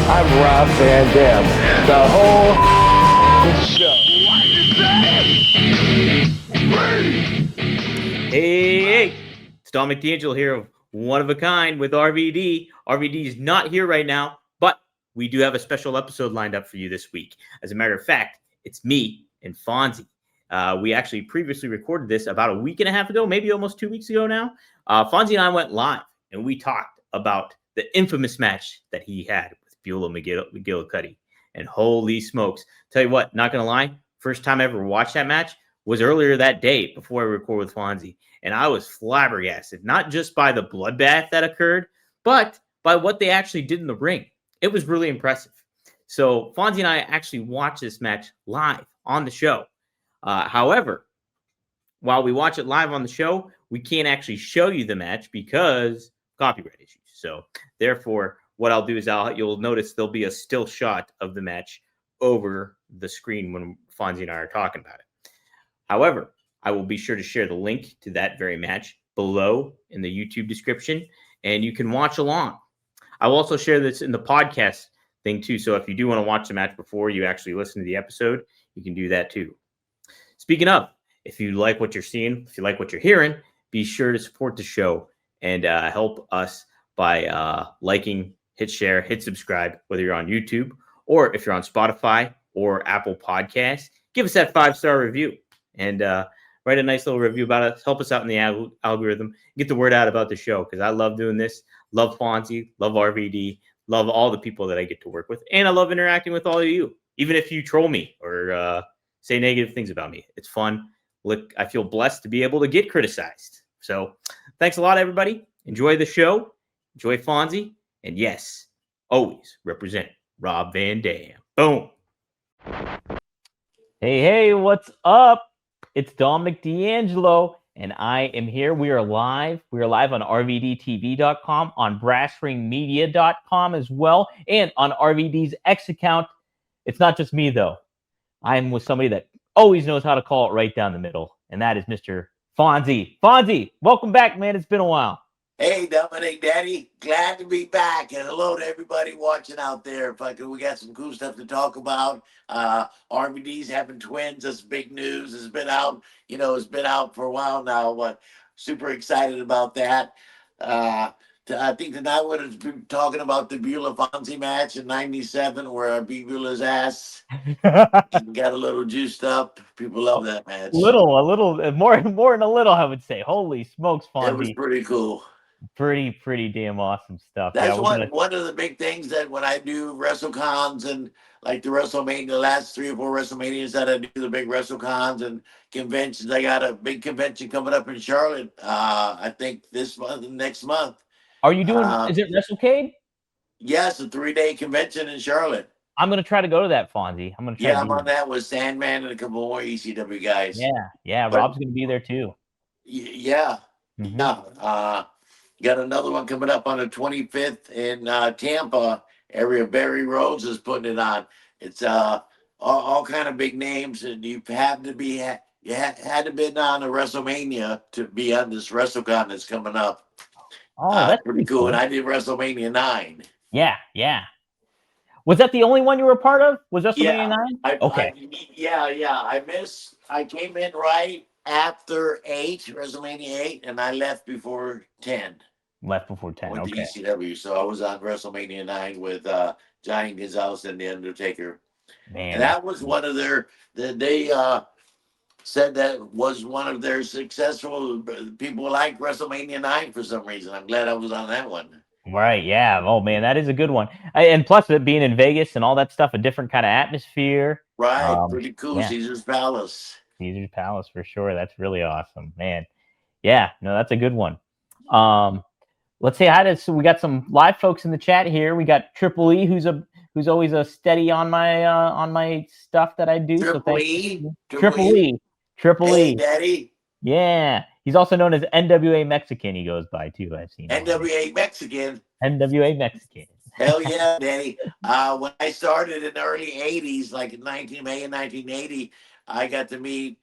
I'm Rob Van Dam. The whole show. Hey, it's Dominic DeAngelo here of One of a Kind with RVD. RVD is not here right now, but we do have a special episode lined up for you this week. As a matter of fact, it's me and Fonzie. We actually previously recorded this about a week and a half ago, maybe almost 2 weeks ago now. Fonzie and I went live, and we talked about the infamous match that he had with Beulah McGillicuddy. And holy smokes, tell you what, not going to lie, first time I ever watched that match was earlier that day before I recorded with Fonzie. And I was flabbergasted, not just by the bloodbath that occurred, but by what they actually did in the ring. It was really impressive. So Fonzie and I actually watched this match live on the show. However, while we watch it live on the show, we can't actually show you the match because copyright issues. So therefore, what I'll do is you'll notice there'll be a still shot of the match over the screen when Fonzie and I are talking about it. However, I will be sure to share the link to that very match below in the YouTube description, and you can watch along. I will also share this in the podcast thing too, so if you do want to watch the match before you actually listen to the episode, you can do that too. Speaking of, if you like what you're seeing, if you like what you're hearing, be sure to support the show and help us by liking, hit share, hit subscribe, whether you're on YouTube or if you're on Spotify or Apple Podcasts. Give us that 5-star review. And write a nice little review about us. Help us out in the algorithm. Get the word out about the show because I love doing this. Love Fonzie. Love RVD. Love all the people that I get to work with. And I love interacting with all of you. Even if you troll me or say negative things about me. It's fun. Look, I feel blessed to be able to get criticized. So thanks a lot, everybody. Enjoy the show. Enjoy Fonzie. And yes, always represent Rob Van Dam. Boom. Hey, what's up? It's Dominic DeAngelo, and I am here. We are live. We are live on RVDTV.com, on BrassRingMedia.com as well, and on RVD's X account. It's not just me, though. I'm with somebody that always knows how to call it right down the middle, and that is Mr. Fonzie. Fonzie, welcome back, man. It's been a while. Hey, Dominic, Daddy, glad to be back, and hello to everybody watching out there. We got some cool stuff to talk about. RVD's having twins. That's big news. It's been out, it's been out for a while now, but super excited about that. I think tonight we're going to be talking about the Beulah Fonzie match in '97 where I beat Beulah's ass. Got a little juiced up. People love that match. A little, more than a little, I would say. Holy smokes, Fonzie. It was pretty cool. Pretty damn awesome stuff. That's one of the big things that when I do WrestleCons and like the WrestleMania, the last 3 or 4 WrestleManias that I do, the big WrestleCons and conventions. I got a big convention coming up in Charlotte. I think this month and next month. Are you doing? Is it WrestleCade? Yes, a 3-day convention in Charlotte. I'm gonna try to go to that, Fonzie. I'm on that with Sandman and a couple more ECW guys. Yeah. Rob's gonna be there too. Yeah. Mm-hmm. Yeah. Got another one coming up on the 25th in Tampa area. Barry Rhodes is putting it on. It's all kind of big names, and you had to be on a WrestleMania to be on this WrestleCon that's coming up. Oh, that's pretty cool. And I did WrestleMania 9. Yeah. Was that the only one you were a part of? Was WrestleMania 9? Okay. I came in right after WrestleMania 8, and I left before 10. Left before 10, with okay. the ECW, so I was on WrestleMania 9 with Giant Gonzalez and The Undertaker. Man. And that was one of their, they said that was one of their successful, people like WrestleMania 9 for some reason. I'm glad I was on that one. Right, yeah. Oh, man, that is a good one. And plus, it being in Vegas and all that stuff, a different kind of atmosphere. Right, pretty cool. Yeah. Caesar's Palace for sure. That's really awesome, man. Yeah, no, that's a good one. Let's say hi to. So we got some live folks in the chat here. We got Triple E, who's always a steady on my stuff that I do. Triple E. Hey, Daddy. Yeah, he's also known as NWA Mexican. He goes by too. I've seen NWA Mexican. NWA Mexican. Hell yeah, Daddy. When I started in the early '80s, like in May of 1980. I got to meet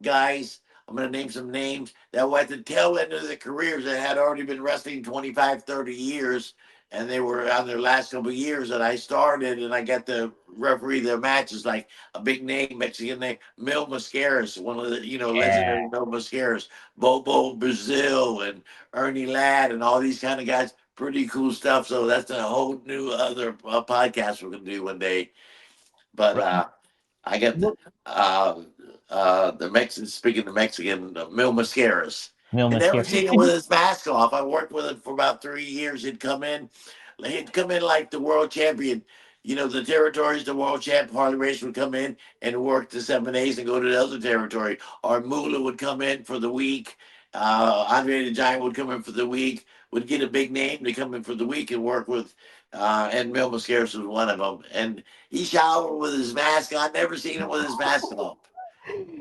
guys, I'm going to name some names, that were at the tail end of their careers that had already been wrestling 25, 30 years. and they were on their last couple of years. And I started, and I got to referee their matches, like a big name, Mexican name, Mil Mascaras, one of the Yeah. legendary Mil Mascaras, Bobo Brazil, and Ernie Ladd, and all these kind of guys. Pretty cool stuff. So that's a whole new other podcast we're gonna do one day. But Right. I got the Mexican, speaking of Mexican, Mil Mascaras. Mil I never Mascara. seen him with his mask off. I worked with him for about 3 years. He'd come in like the world champion. The territories, the world champ Harley Race would come in and work the 7 days and go to the other territory. Or Moolah would come in for the week. Andre the Giant would come in for the week, would get a big name to come in for the week and work with. And Mil Mascaras was one of them. And he showered with his mask on. Never seen him with his mask off.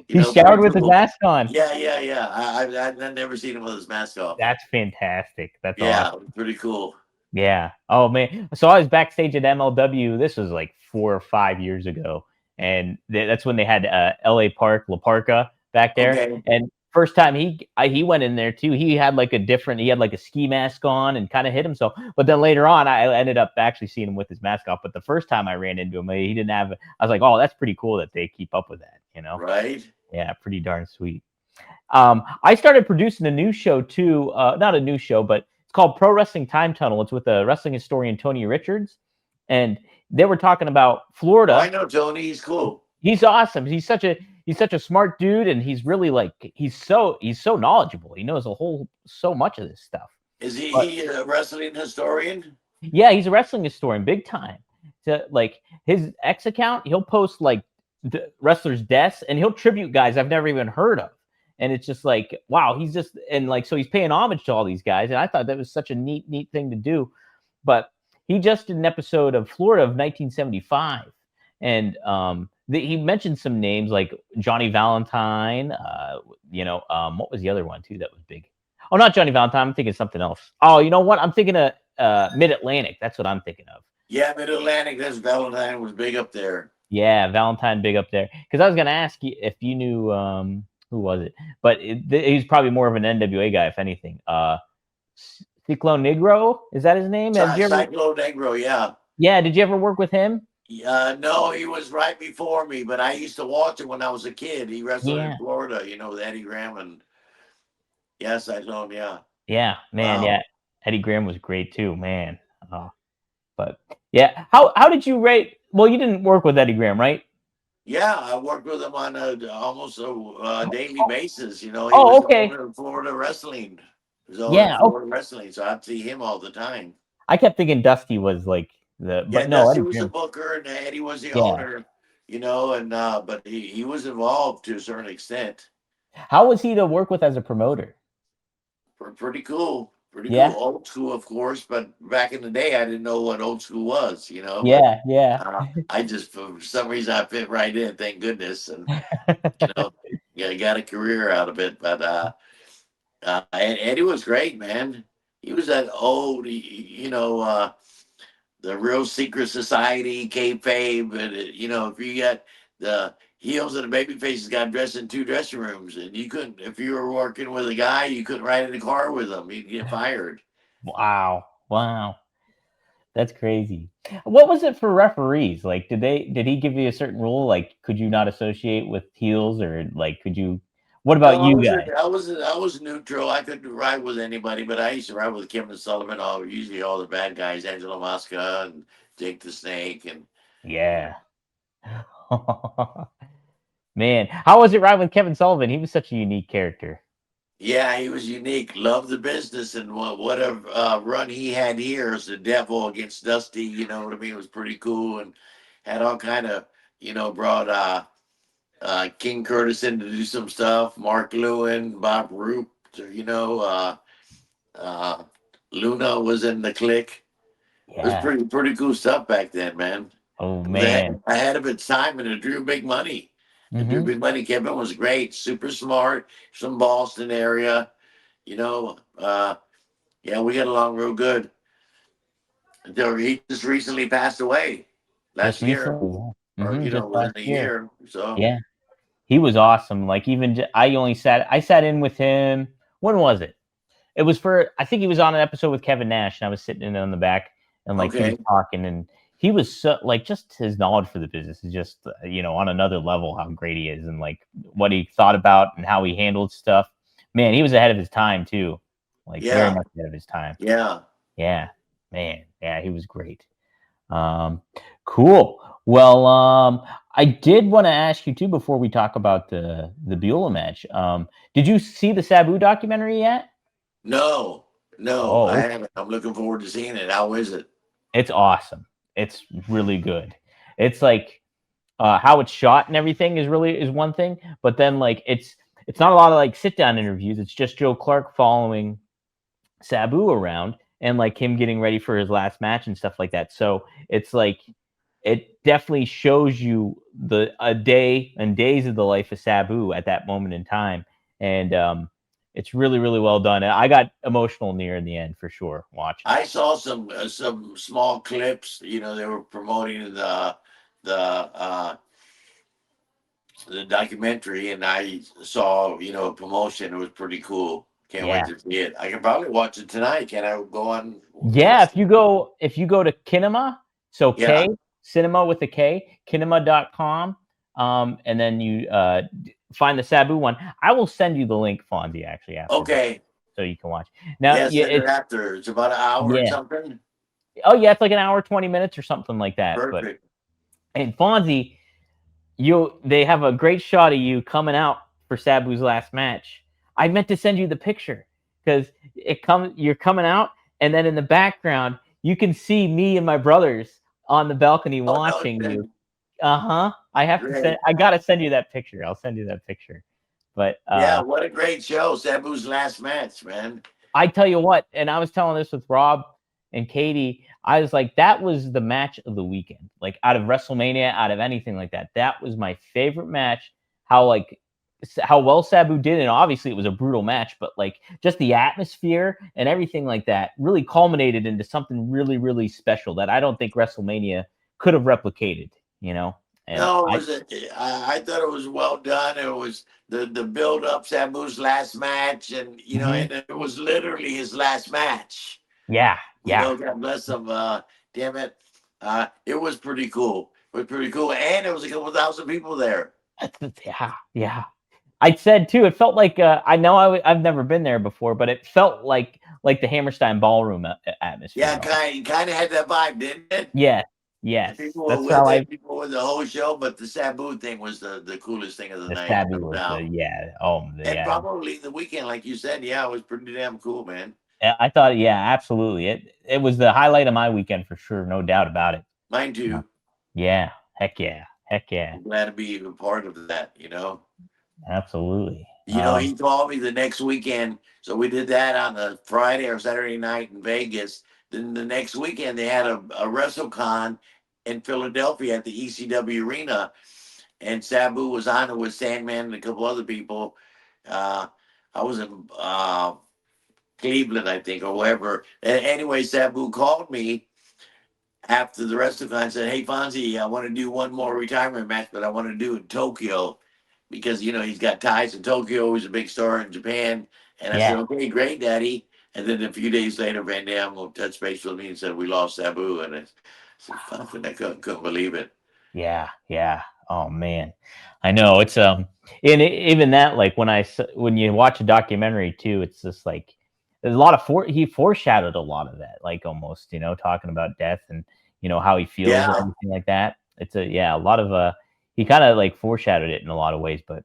He showered Pretty with his cool. mask on. Yeah, yeah, yeah. I've never seen him with his mask off. That's fantastic. That's Yeah, awesome. pretty cool. Yeah. Oh man. So I was backstage at MLW. This was like 4 or 5 years ago, and that's when they had LA Park La Parka back there. Okay. And first time he went in there too. He had like a ski mask on and kind of hit himself. But then later on, I ended up actually seeing him with his mask off. But the first time I ran into him, he didn't have. I was like, oh, that's pretty cool that they keep up with that. Right. Yeah, pretty darn sweet. I started producing a new show too. Not a new show, but it's called Pro Wrestling Time Tunnel. It's with the wrestling historian Tony Richards, and they were talking about Florida. Oh, I know Tony. He's cool. He's awesome. He's such a smart dude, and he's really he's so knowledgeable. He knows so much of this stuff. Is he a wrestling historian? Yeah, he's a wrestling historian, big time. So, his X account, he'll post the wrestlers' deaths, and he'll tribute guys I've never even heard of. And it's just wow, he's just, and so he's paying homage to all these guys. And I thought that was such a neat thing to do. But he just did an episode of Florida of 1975. And he mentioned some names like Johnny Valentine. What was the other one too that was big? Oh, not Johnny Valentine. I'm thinking something else. Oh, you know what? I'm thinking of Mid-Atlantic. That's what I'm thinking of. Yeah, Mid-Atlantic. That's Valentine was big up there. Yeah, Valentine big up there. Because I was going to ask you if you knew who was it, but he's probably more of an NWA guy, if anything. Ciclone Negro, is that his name? Ciclone Negro, yeah. Yeah, did you ever work with him? No, he was right before me, but I used to watch him when I was a kid. He wrestled in Florida, with Eddie Graham and Cyclone, yeah. Yeah, man, wow. Yeah. Eddie Graham was great too, man. But yeah, how did you rate? Well, you didn't work with Eddie Graham, right? Yeah, I worked with him on almost a daily basis. He was okay. Florida wrestling. Florida wrestling, so I'd see him all the time. I kept thinking Dusty was but no, Dusty was the booker and Eddie was the owner. But he was involved to a certain extent. How was he to work with as a promoter? Pretty cool. Pretty cool. Old school, of course, but back in the day, I didn't know what old school was, Yeah, but, I just, for some reason, I fit right in, thank goodness. And, got a career out of it. But Eddie was great, man. He was that old, the real secret society, kayfabe. And, if you got the heels and the baby faces got dressed in 2 dressing rooms, and you couldn't, if you were working with a guy, you couldn't ride in the car with him. You'd get fired. Wow. That's crazy. What was it for referees? Did he give you a certain rule? Could you not associate with heels, or could you? What about you guys? I was neutral. I could ride with anybody, but I used to ride with Kevin Sullivan. Usually all the bad guys, Angelo Mosca and Jake the Snake, and yeah. Man, how was it riding with Kevin Sullivan? He was such a unique character. Yeah, he was unique. Loved the business, and what a run he had here as the Devil against Dusty. You know what I mean? It was pretty cool, and had all kind of brought King Curtis in to do some stuff. Mark Lewin, Bob Roop. Luna was in the clique. Yeah. It was pretty cool stuff back then, man. Oh man, ahead of its time, and it drew big money. Drew big money. Kevin was great, super smart, from Boston area. We got along real good. Until he just recently passed away last year, or within a year. So yeah, he was awesome. I sat in with him. When was it? It was I think he was on an episode with Kevin Nash, and I was sitting in on the back. and like he was Okay. talking, and he was so like just his knowledge for the business is just on another level how great he is, and like what he thought about and how he handled stuff. Man, he was ahead of his time too, like very Yeah. much ahead of his time. Yeah. Yeah, man, yeah, he was great. Um, cool. Well, I did want to ask you too before we talk about the Beulah match. Did you see the Sabu documentary yet? No, no, I Oh, haven't. I'm looking forward to seeing it. How is it? it's awesome. It's really good. It's like how it's shot and everything is one thing, but then like it's not a lot of like sit down interviews. It's just Joe Clark following Sabu around and like him getting ready for his last match and stuff like that. So it's like it definitely shows you a day and days of the life of Sabu at that moment in time, and it's really really well done. I got emotional near in the end for sure watching it. I saw some small clips. They were promoting the uh, the documentary, and I saw a promotion. It was pretty cool. Can't wait Yeah, to see it. I can probably watch it tonight. Can I go on? yeah. If you go to Kinema, so Yeah. K cinema with a K, kinema.com, and then you find the Sabu one. I will send you the link, Fonzie, actually after this, Okay. so you can watch. Now, Yeah. yeah, Send it after. It's about an hour and yeah. something. Oh yeah, it's like an hour, 20 minutes or something like that. But Perfect. and Fonzie, they have a great shot of you coming out for Sabu's last match. I meant to send you the picture because you're coming out, and then in the background you can see me and my brothers on the balcony Oh no, watching shit. you. Uh-huh. I have to Great. I gotta send you that picture. I'll send you that picture. But Yeah. What a great show. Sabu's last match, man. I tell you what, and I was telling this with Rob and Katie, I was like, that was the match of the weekend. Like out of WrestleMania, out of anything like that. That was my favorite match. How well Sabu did, and obviously it was a brutal match, but like just the atmosphere and everything like that really culminated into something really, really special that I don't think WrestleMania could have replicated, you know? And No, I thought it was well done. It was the build up Sabu's last match, and Mhm. and it was literally his last match. Yeah, yeah. God bless him. Damn it. It was pretty cool. It was pretty cool, and it was a couple thousand people there. Yeah, yeah. I said too. It felt like I know I've never been there before, but it felt like the Hammerstein Ballroom atmosphere. Yeah, kind of had that vibe, didn't it? Yeah, And yes, people were that's with how it. People were the whole show, but the Sabu thing was the coolest thing of the the night, Sabu no was the doubt. And yeah. probably the weekend, like you said, yeah, it was pretty damn cool, man. I thought yeah, absolutely. It was the highlight of my weekend for sure, no doubt about it. Mine Uh, too. Yeah, heck yeah, I'm glad to be a part of that. absolutely. He called me the next weekend. So we did that on a Friday or Saturday night in Vegas. Then the next weekend they had a WrestleCon in Philadelphia at the ECW Arena, and Sabu was on it with Sandman and a couple other people. Uh, I was in Cleveland, I think, or wherever. Anyway, Sabu called me after the WrestleCon and said, "Hey Fonzie, I want to do one more retirement match, but I want to do it in Tokyo because he's got ties in Tokyo. He's a big star in Japan." And I said, Yeah, "Okay, great, Daddy." And then a few days later, Van Dam will touch base with me and said we lost Sabu, and I said, "Fuck," and I couldn't believe it. yeah, yeah. Oh man, I know it's and even that like when you watch a documentary too, it's just like there's a lot of he foreshadowed a lot of that, like almost talking about death and how he feels and Yeah, everything like that. It's a lot of he kind of like foreshadowed it in a lot of ways, but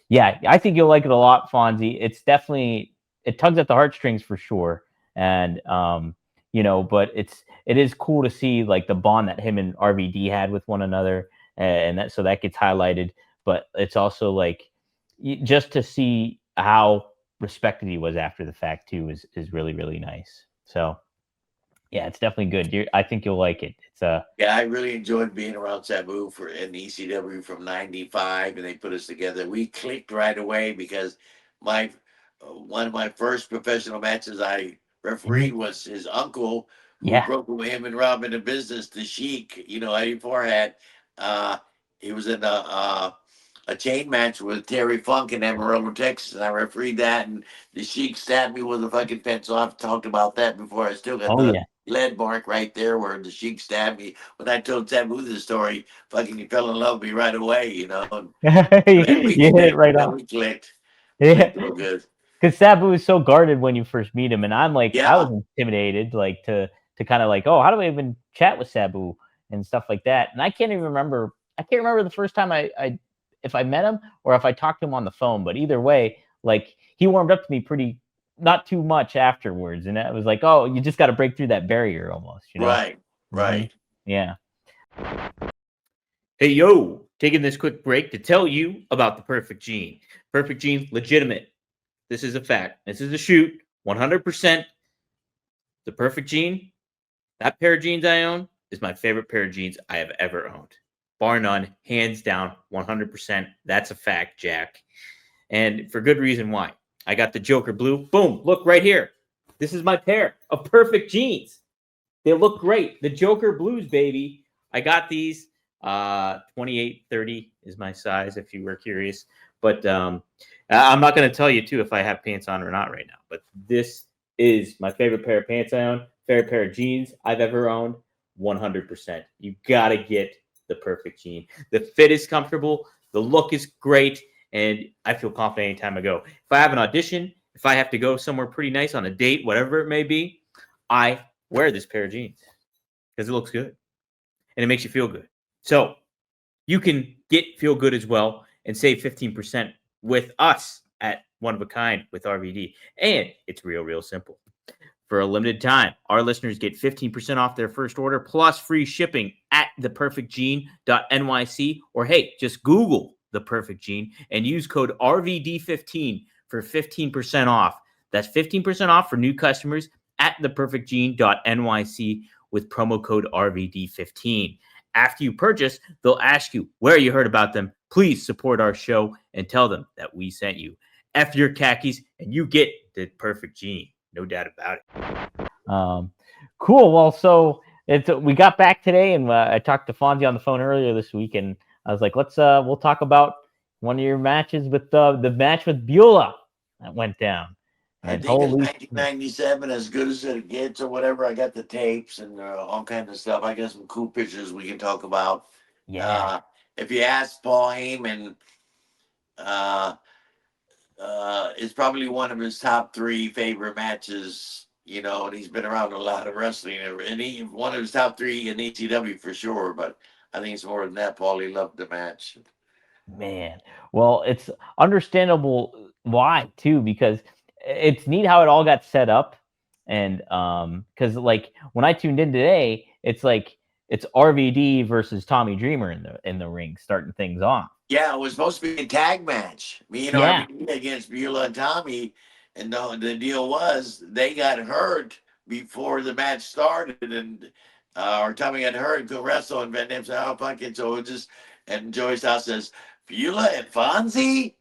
yeah, I think you'll like it a lot, Fonzie. It's definitely it tugs at the heartstrings for sure, and but it is cool to see like the bond that him and RVD had with one another, and that gets highlighted. But it's also like just to see how respected he was after the fact too is really really nice. So yeah, it's definitely good. I think you'll like it. It's yeah, I really enjoyed being around Sabu in ECW from '95, and they put us together. We clicked right away because my one of my first professional matches I mhm. refereed was his uncle, who Yeah. broke with him and Rob into business. The Sheik, Eddie Farhat. Uh, he was in a chain match with Terry Funk in Amarillo, Texas, and I refereed that. And the Sheik stabbed me with a fucking fence off. Talked about that before. I still got Oh the yeah. lead mark right there where the Sheik stabbed me. When I told Sabu the story, fucking he fell in love with me right away, you know. And man, we You hit it clicked, right you know, off. we clicked. Yeah. Clicked real good. Because Sabu is so guarded when you first meet him, and I'm like, I was Yeah, intimidated, like to kind of like, oh, how do I even chat with Sabu and stuff like that? And I can't even remember. I can't remember the first time I if I met him or if I talked to him on the phone. But either way, like he warmed up to me pretty not too much afterwards, and it was like, oh, you just got to break through that barrier almost, you know? right, hmm right. Yeah. Hey, yo, taking this quick break to tell you about the Perfect Gene. Perfect Gene, legitimate. This is a fact. This is a shoot. 100%. The Perfect Gene, that pair of jeans I own is my favorite pair of jeans I have ever owned. Bar none, hands down, 100%. That's a fact, Jack. And for good reason why. I got the Joker Blue. Boom, look right here. This is my pair of perfect jeans. They look great. The Joker Blues, baby. I got these. 28, 30 is my size, if you were curious. But I'm not going to tell you, too, if I have pants on or not right now. But this is my favorite pair of pants I own, favorite pair of jeans I've ever owned, 100%. You got to get the perfect jean. The fit is comfortable. The look is great. And I feel confident anytime I go. If I have an audition, if I have to go somewhere pretty nice on a date, whatever it may be, I wear this pair of jeans because it looks good and it makes you feel good. So you can feel good as well and save 15% with us at One of a Kind with RVD. And it's real simple. For a limited time, our listeners get 15% off their first order plus free shipping at theperfectgene.nyc, or hey, just Google The Perfect Gene and use code RVD15 for 15% off. That's 15% off for new customers at theperfectgene.nyc with promo code RVD15. After you purchase, they'll ask you where you heard about them. Please support our show and tell them that we sent you. F your khakis and you get the perfect gene. No doubt about it. Cool. Well, so we got back today, and I talked to Fonzie on the phone earlier this week, and I was like, we'll talk about one of your matches with the match with Beulah that went down. I And think it's holy, 1997, as good as it gets or whatever. I got the tapes and all kinds of stuff. I got some cool pictures we can talk about. yeah, If you ask Paul Heyman, it's probably one of his top three favorite matches, you know, and he's been around a lot of wrestling, and he one of his top three in ECW for sure. But I think it's more than that. Paul, he loved the match. man. Well, it's understandable why too, because it's neat how it all got set up, and because like when I tuned in today, it's like it's RVD versus Tommy Dreamer in the ring, starting things off. Yeah, it was supposed to be a tag match. Me and Yeah, RVD against Beulah and Tommy. And the deal was they got hurt before the match started. And or Tommy got hurt, could wrestle. And Van Dam said, oh, fuck it. So it just, and Joey Styles says, Beulah and Fonzie?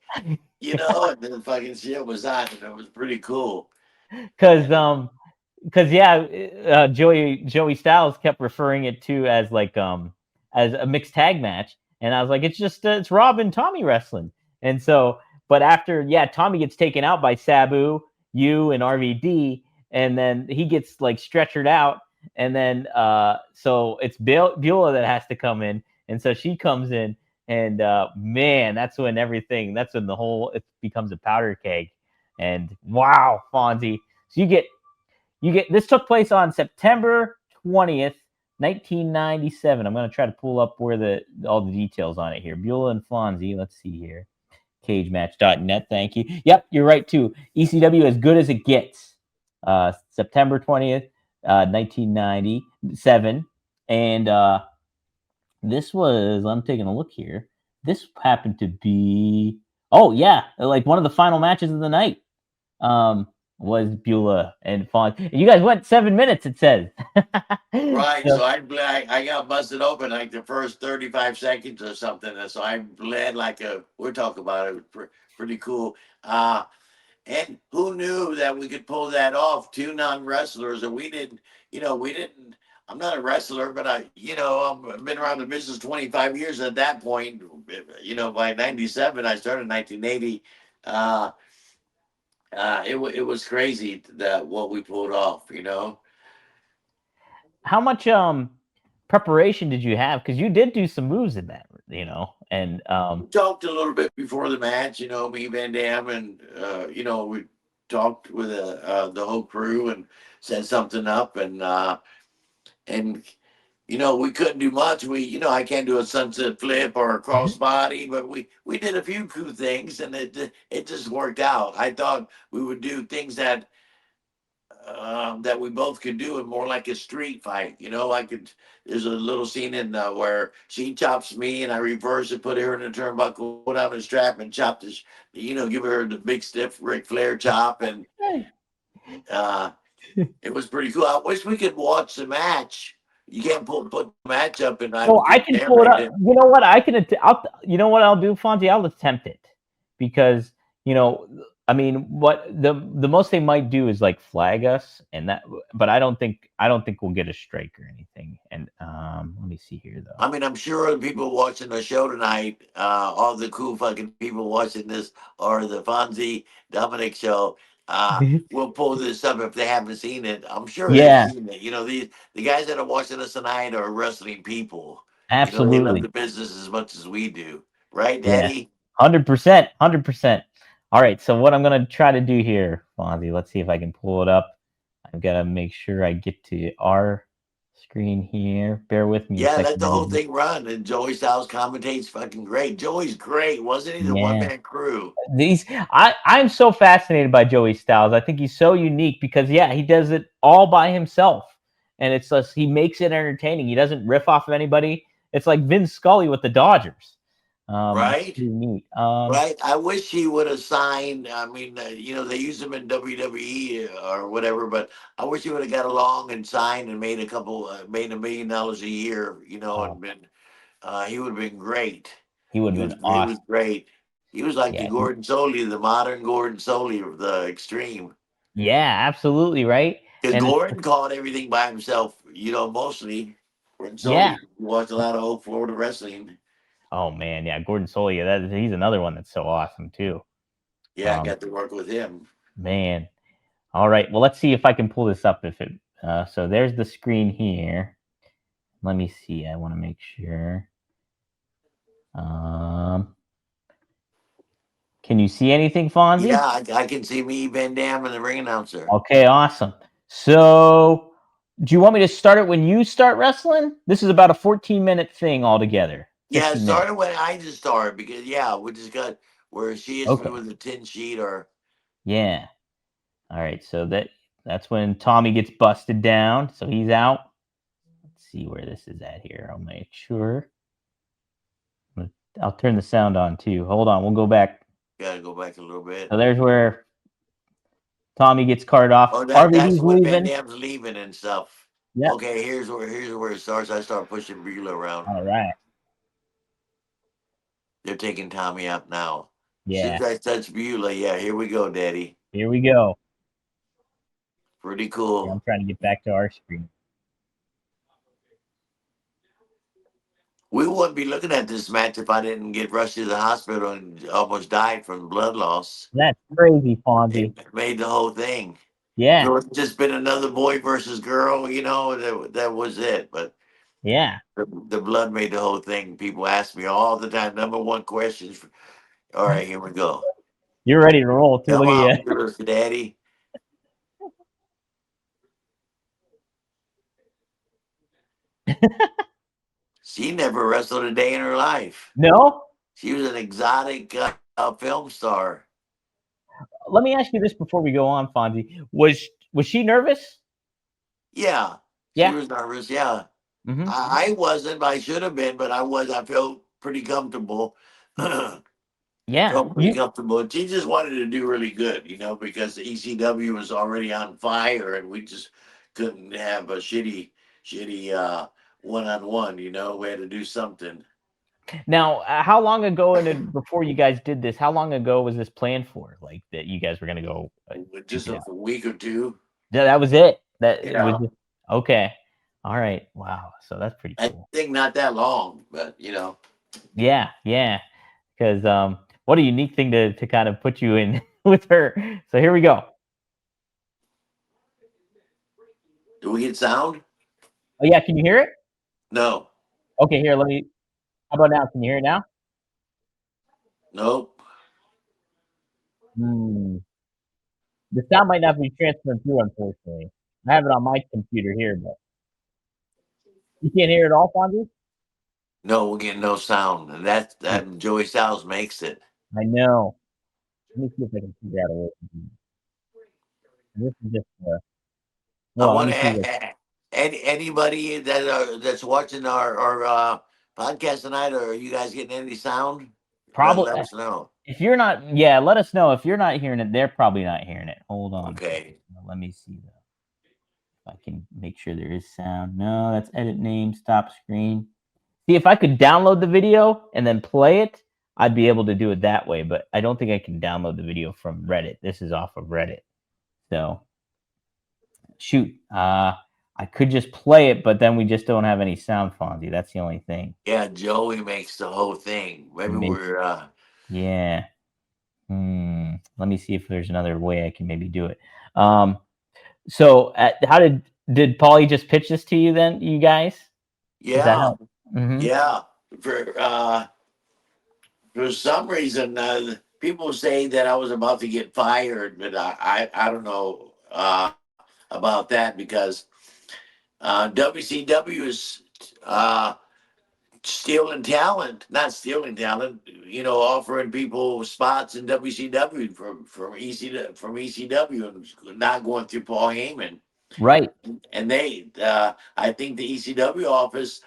You know, and then the fucking shit was on. And it was pretty cool. because And yeah, Joey Styles kept referring it to as a mixed tag match, and I was like, it's just it's Rob and Tommy wrestling, and so but after Tommy gets taken out by Sabu, you and RVD, and then he gets like stretchered out, and then so it's Beulah that has to come in, and so she comes in, and man, that's when the whole it becomes a powder keg, and wow, Fonzie, so you get this took place on September 20th, 1997. I'm going to try to pull up where all the details on it here. Beulah and Fonzie. Let's see here. Cagematch.net. Thank you. Yep, you're right too. ECW as good as it gets. September 20th, 1997. And this was, I'm taking a look here. This happened to be, oh yeah, like one of the final matches of the night. Was Beulah and Fonzie. You guys went 7 minutes, it says. right, So, so I got busted open like the first 35 seconds or something. And so I bled like we'll talk about it. It was pretty cool. And who knew that we could pull that off? Two non-wrestlers, and we didn't. I'm not a wrestler, but I've been around the business 25 years at that point. By 97, I started 1980. It was crazy that what we pulled off. how much preparation did you have? Because you did do some moves in that, and We talked a little bit before the match, me, Van Dam, and we talked with the whole crew and set something up, and we couldn't do much. I can't do a sunset flip or a crossbody, but we did a few cool things, and it just worked out. I thought we would do things that we both could do, and more like a street fight. There's a little scene in where she chops me, and I reverse it, put her in the turnbuckle, put out a strap, and chop this. Give her the big stiff Ric Flair chop, and it was pretty cool. I wish we could watch the match. You can't put the match up, and well, I can pull it up. You know what? You know what I'll do, Fonzie? I'll attempt it because I mean, what the most they might do is like flag us, but I don't think we'll get a strike or anything. And let me see here though. I mean, I'm sure the people watching the show tonight, all the cool fucking people watching this, or the Fonzie Dominic show, will pull this up if they haven't seen it. I'm sure they've seen it. The guys that are watching us tonight are wrestling people. Absolutely, they love the business as much as we do, right, yeah. Daddy? 100%, 100%. All right, so what I'm gonna try to do here, Fonzie, let's see if I can pull it up. I've got to make sure I get to our screen here. Bear with me. Yeah, let the whole thing run. And Joey Styles commentates fucking great. Joey's great, wasn't he? The one-man crew. I'm so fascinated by Joey Styles. I think he's so unique because he does it all by himself, and it's just he makes it entertaining. He doesn't riff off of anybody. It's like Vin Scully with the Dodgers. Right. Neat. Right. I wish he would have signed. I mean, they use him in WWE or whatever, but I wish he would have got along and signed and made made $1 million a year. And been. He would have been great. He would have been awesome. He was great. He was like the Gordon Solie, the modern Gordon Solie of the Extreme. Yeah, absolutely right. Because Gordon caught everything by himself. Mostly. Gordon Solie watched a lot of old Florida wrestling. Oh man, yeah, Gordon Solie. He's another one that's so awesome too. Yeah, I got to work with him. Man, all right. Well, let's see if I can pull this up. So there's the screen here. Let me see. I want to make sure. Can you see anything, Fonzie? Yeah, I can see me, Van Dam, and the ring announcer. Okay, awesome. So, do you want me to start it when you start wrestling? This is about a 14-minute thing altogether. Yeah, it started when I just started because we just got where she is with a tin sheet or. Yeah. All right, so that's when Tommy gets busted down, so he's out. Let's see where this is at here. I'll make sure. I'll turn the sound on too. Hold on, we'll go back. Gotta go back a little bit. So there's where Tommy gets carted off. Oh, that's when Van Dam's leaving and stuff. Yeah. Okay, here's where it starts. I start pushing Beulah around. All right. They're taking Tommy out now. Yeah. Since I touch Beulah, here we go, Daddy. Here we go. Pretty cool. Yeah, I'm trying to get back to our screen. We wouldn't be looking at this match if I didn't get rushed to the hospital and almost died from blood loss. That's crazy, Fonzie. It made the whole thing. Yeah. So it's just been another boy versus girl, that was it. But yeah, the blood made the whole thing. People ask me all the time, number one questions. All right, here we go. You're ready to roll too. Come Look at you, Daddy. She never wrestled a day in her life. No? She was an exotic film star. Let me ask you this before we go on, Fonzie. Was she nervous? Yeah. She was nervous, yeah. Mm-hmm. I wasn't, but I should have been, but I was. I felt pretty comfortable. Yeah. Felt pretty comfortable. She just wanted to do really good, because the ECW was already on fire and we just couldn't have a shitty one-on-one, we had to do something. Now, how long ago before you guys did this, how long ago was this planned for? Like that you guys were going to go? Just a week or two. Yeah, that was it. It was just, okay. All right. Wow. So that's pretty cool. I think not that long, but Yeah. Yeah. Because what a unique thing to kind of put you in with her. So here we go. Do we get sound? Oh yeah, can you hear it? No. Okay, here, let me. How about now? Can you hear it now? Nope. Hmm. The sound might not be transferring through, unfortunately. I have it on my computer here, but you can't hear it all, Fonzie? No, we're getting no sound. And that Joey Styles makes it. I know. Let me see if I can figure out a way to do this. This is just I hold on, let want me see this. to anybody that's watching our podcast tonight, or are you guys getting any sound? Probably Let us know. if you're not, yeah, let us know. If you're not hearing it, they're probably not hearing it. Hold on. Okay. Let me see though. If I can make sure there is sound. No, that's edit name, stop screen. See, if I could download the video and then play it, I'd be able to do it that way, but I don't think I can download the video from Reddit. This is off of Reddit. So shoot. I could just play it, but then we just don't have any sound, Fonzie. That's the only thing. Yeah, Joey makes the whole thing. Maybe we're Yeah. Let me see if there's another way I can maybe do it. So how did Paulie just pitch this to you then, you guys? Does that yeah, help? Mm-hmm. yeah. For some reason, people say that I was about to get fired, but I don't know about that because WCW is stealing talent, not stealing talent, offering people spots in WCW from ECW and not going through Paul Heyman. Right. And I think the ECW office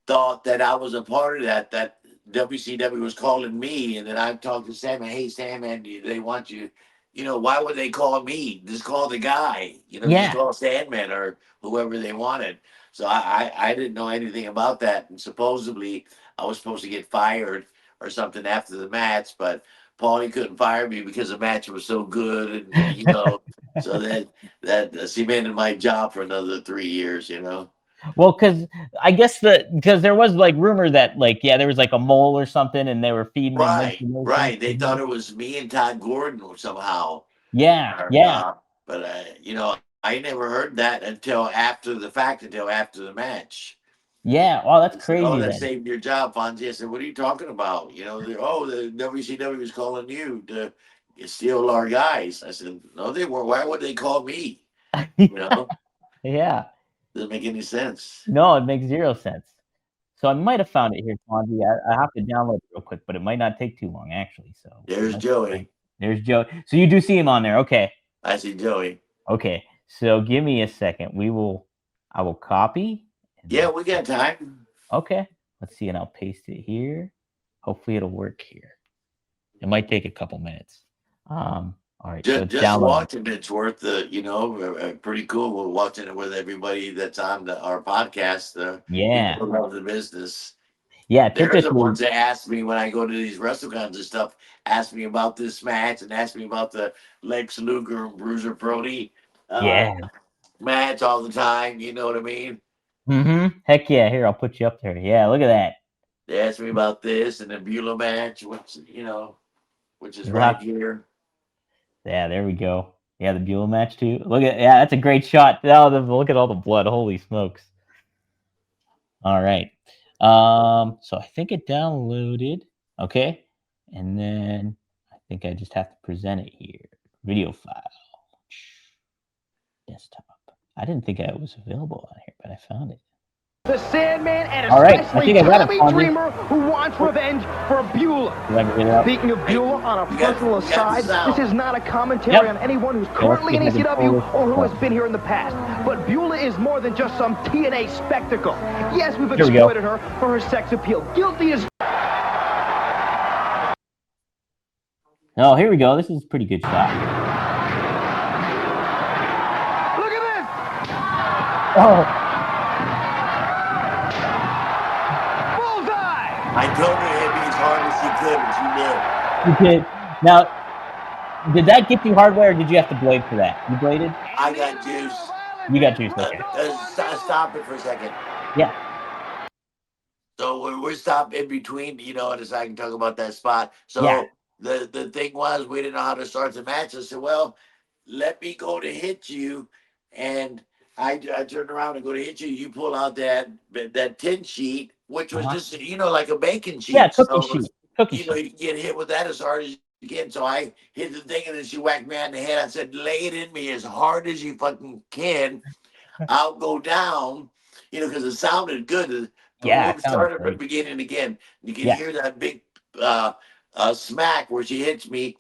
thought that I was a part of that WCW was calling me, and then I talked to Sam, and hey Sam, man, they want you. Why would they call me? Just call the guy. Just Yeah. call Sandman or whoever they wanted. So I didn't know anything about that, and supposedly I was supposed to get fired or something after the match, but Paulie couldn't fire me because the match was so good, and so that cemented my job for another 3 years. Well, because there was like rumor that like there was like a mole or something, and they were feeding him Right, information. right. They thought it was me and Todd Gordon somehow. Yeah, Or, yeah, but I never heard that until after the fact, until after the match. yeah. Oh, They that's said, "Oh, crazy that then. saved your job, Fonzie." I said, "What are you talking about?" The WCW is calling you to steal our guys. I said, "No, they weren't. Why would they call me?" You know, Yeah. doesn't make any sense. No, it makes zero sense. So I might have found it here, Fonzie. I have to download it real quick, but it might not take too long actually. So There's Joey. there's Joe. So you do see him on there. Okay. I see Joey. Okay. So give me a second. I will copy. Yeah, we got time. Okay. Let's see, and I'll paste it here. Hopefully it'll work here. It might take a couple minutes. All right, so it's Just downloading. watching it's worth pretty cool. We're watching it with everybody that's on our podcast. Yeah. People who love the business. Yeah, They're the typically. ones that ask me when I go to these WrestleCons and stuff. Ask me about this match and ask me about the Lex Luger and Bruiser Brody Yeah. match all the time. You know what I mean? Heck yeah. Here, I'll put you up there. Yeah, look at that. They ask me about this and the Beulah match, which is We'll have- right here. Yeah, there we go. Yeah, the Beulah match too. That's a great shot. Oh, look at all the blood. Holy smokes. All right. So I think it downloaded. Okay. And then I think I just have to present it here. Video file. Desktop. I didn't think it was available on here, but I found it. The Sandman and All right, I especially think I got it, Tommy Fonzie. Dreamer, who wants revenge for Beulah. Did I get it up? Speaking of Beulah, on a You got- personal you got aside, the sound. this is not a commentary Yep. on anyone who's let's currently in see if I can ECW pull this or who up. has been here in the past. But Beulah is more than just some TNA spectacle. Yes, we've Here we go. exploited her for her sex appeal. Guilty as... Oh, here we go. This is a pretty good shot. Look at this! Oh, Bullseye! I told her to hit me as hard as she could, and she did. you did. Now, did that get you hardware, or did you have to blade for that? You bladed? I got juice. You got juice. Okay. Stop it for a second. Yeah. So we're stopped in between, and so I can talk about that spot. So Yeah. the thing was, we didn't know how to start the match. I said, well, let me go to hit you, and I turned around to go to hit you. You pull out that tin sheet, which was just like a bacon sheet. Yeah, cookie So sheet. Cookie you sheet. can get hit with that as hard as you can. So I hit the thing, and then she whacked me on the head. I said, "Lay it in me as hard as you fucking can. I'll go down." Because it sounded good. The Yeah, movie it sounds started from the great. beginning again. You can Yeah. hear that big smack where she hits me,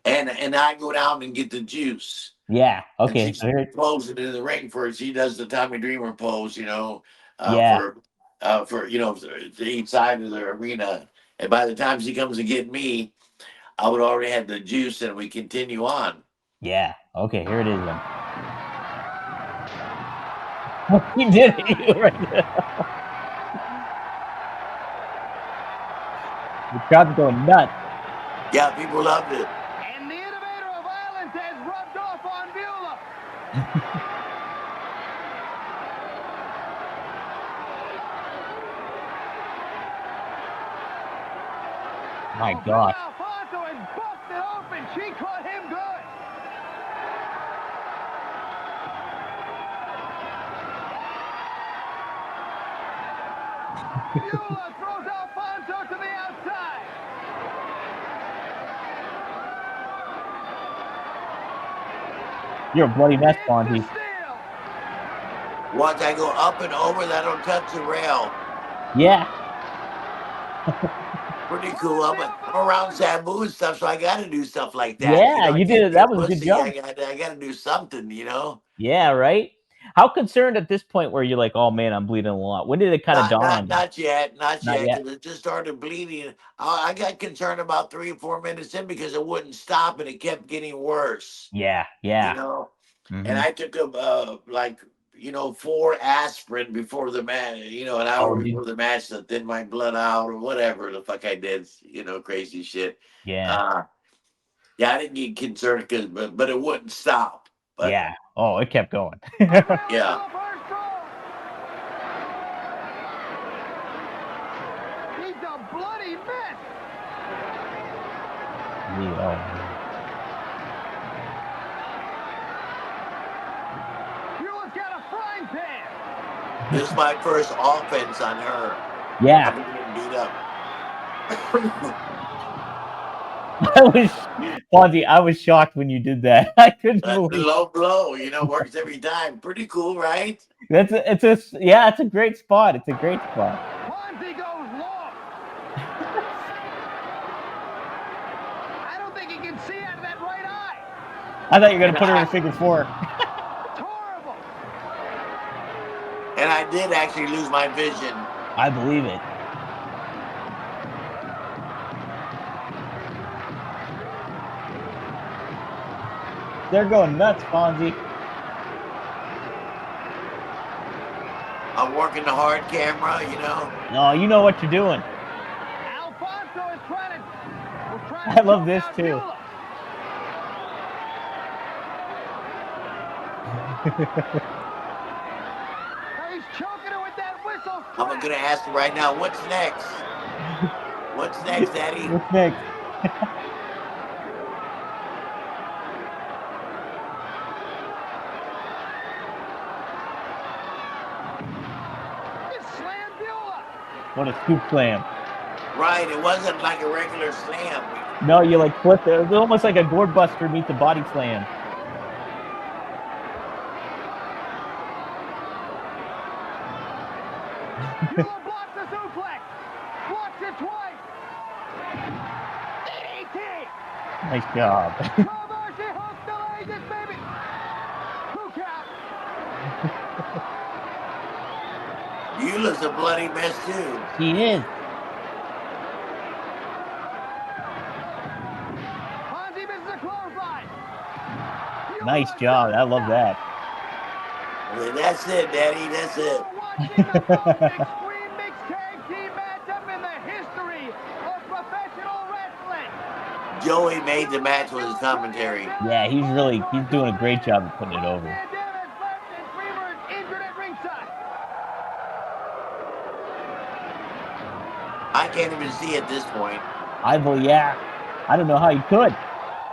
and I go down and get the juice. Yeah. And Okay. she's posing in the ring for it. She does the Tommy Dreamer pose, Yeah. for to each side of the arena. And by the time she comes to get me, I would already have the juice, and we continue on. Yeah. Okay, here it is then. He did it right there. The crowd's going nuts. Yeah, people loved it. And the innovator of violence has rubbed off on Beulah. My gosh. Alfonso has busted open. She caught him good. Beulah throws Alfonso to the outside. You're a bloody mess, Fonzie. It's the steal. Once I go up and over, that'll touch the rail. Yeah. Pretty cool. I'm around Sabu and stuff, so I got to do stuff like that. Yeah, I you did can't it. be That was a good pussy. job. I got to do something, Yeah, right? How concerned at this point where you're like, oh man, I'm bleeding a lot? When did it kind of dawn on you? Not yet, Not yet. because it just started bleeding. I got concerned about 3 or 4 minutes in because it wouldn't stop and it kept getting worse. Yeah. And Mhm. I took 4 aspirin before the match, an hour before the match to thin my blood out or whatever the fuck I did, crazy shit. Yeah. Yeah, I didn't get concerned but it wouldn't stop. But Yeah. Oh, it kept going. yeah. He's a bloody mess. Beulah's got a frying pan. This is my first offense on her. Yeah. I've been getting beat up. Fonzie, I was shocked when you did that. I couldn't The believe low blow, works every time. Pretty cool, right? it's a great spot. It's a great spot. Fonzie goes long. I don't think he can see out of that right eye. I thought you were gonna put her in figure 4. It's horrible. And I did actually lose my vision. I believe it. They're going nuts, Fonzie. I'm working the hard camera, No, you know what you're doing. Alfonso is trying to I love choke this out too. Beulah. He's choking her with that whistle I'm strap. going to ask him right now, what's next? What's next, Daddy? What's next? It slammed Beulah. What a scoop slam. Right, it wasn't like a regular slam. No, you like flipped it. It was almost like a gourd buster meets a body slam. Beulah blocks the suplex. Blocks it twice. DDT. Nice job. Traverse hook delays it, baby. 2 count. Beulah's a bloody mess, too. He is. Fonzie misses a clothesline. Nice job. I love that. Well, that's it, Daddy. That's it. Watching the most extreme mixed tag team matchup in the history of professional wrestling. Joey made the match with his commentary. Yeah, he's doing a great job of putting it over. Van Dam has left and Dreamer is injured at ringside. I can't even see at this point. Yeah. I don't know how you could.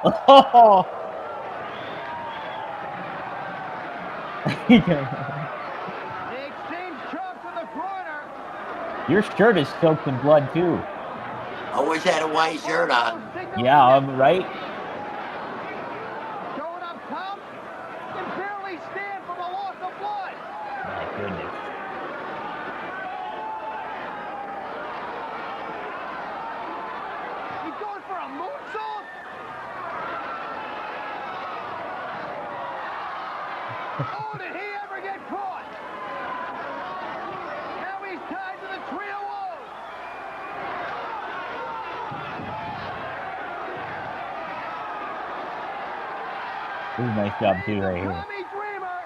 Oh, The exchange chops in the corner. Your shirt is soaked in blood too. I wish I had a white shirt on. Yeah, I'm right. Going up top. Can barely stand from the loss of blood. My goodness. He's going for a moonsault. Oh, did he ever get caught? Now he's tied to the trio woes. This is a nice job too right here. Tommy Dreamer.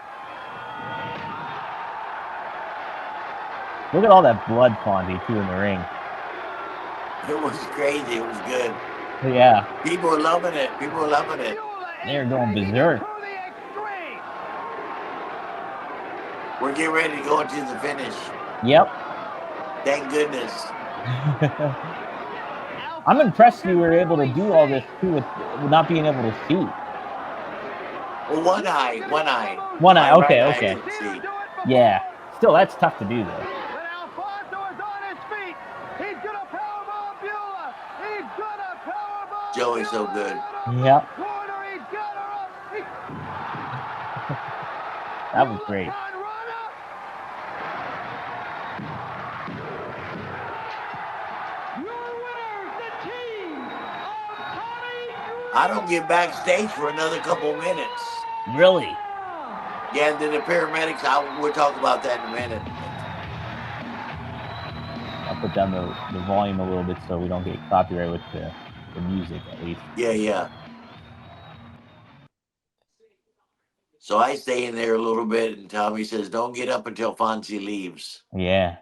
Look at all that blood, Fonzie, too, in the ring. It was crazy. It was good. Yeah, People are loving it. People are loving it. Beulah they're is going taking it berserk. to the extreme. We're getting ready to go into the finish. Yep. Thank goodness. I'm impressed you were able to do all this too with not being able to see. Well, one eye. One eye. My Okay, right eye okay. didn't see. Yeah. Still, that's tough to do though. But Alfonso is on his feet. He's gonna powerbomb Beulah. He's gonna powerbomb Joey's so Beulah good. out of the Yep. corner. He's got her up. That was great. Beulah runner. Your winners, the team of Tommy I don't get backstage for another couple minutes. Really? Yeah, and then the paramedics, we'll talk about that in a minute. I'll put down the volume a little bit so we don't get copyright with the music at least. Yeah. So I stay in there a little bit, and Tommy says, don't get up until Fonzie leaves. Yeah.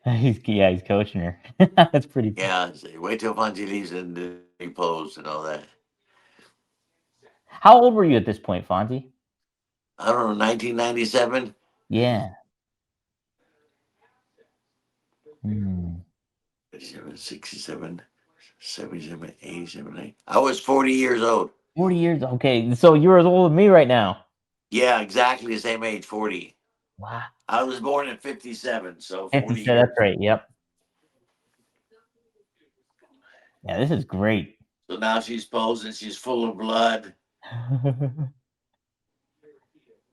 He's coaching her. That's pretty cool. Yeah, I say, wait till Fonzie leaves and then he pose and all that. How old were you at this point, Fonzie? I don't know, 1997? Yeah. 57, 67, 77, 87, 80. I was 40 years old. 40 years. Okay. So you're as old as me right now. Yeah, exactly the same age, 40. Wow. I was born in 57, so 40 years. That's right. Yep. Yeah, this is great. So now she's posing. She's full of blood.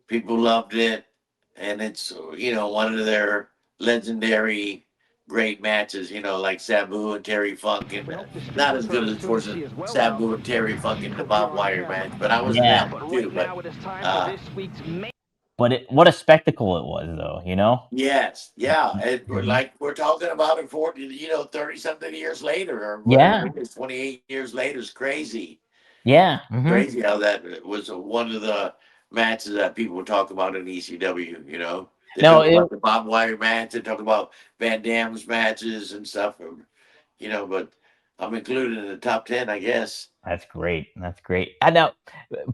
People loved it. And it's, one of their legendary great matches, like Sabu and Terry Funk. And not as good as, of course, as Sabu and Terry Funk in the Bob Wire match. But I was in that one, too. But what a spectacle it was, though, Yes, yeah. And we're talking about it 30-something years later. Or Yeah. 28 years later is crazy. Yeah. Crazy how that was one of the matches that people talk about in ECW, They talk about the Bob Wire match. They talk about Van Damme's matches and stuff, but I'm included in the top 10, I guess. That's great. And now,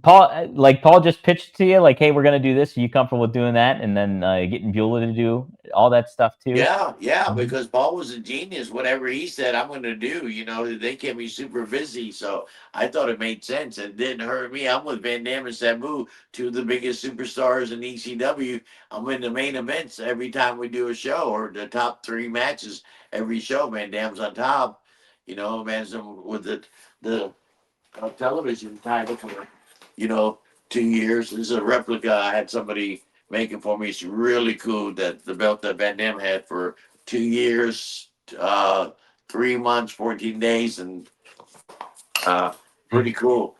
Paul just pitched to you, like, hey, we're going to do this. Are you comfortable with doing that? And then getting Beulah to do all that stuff, too? Yeah, because Paul was a genius. Whatever he said, I'm going to do. They kept me super busy. So I thought it made sense. It didn't hurt me. I'm with Van Damme and Sabu, two of the biggest superstars in ECW. I'm in the main events every time we do a show, or the top 3 matches every show. Van Damme's on top. Man's with the television title for 2 years. This is a replica I had somebody make it for me. It's really cool, that the belt that Van Damme had for 2 years, 3 months, 14 days, and pretty cool.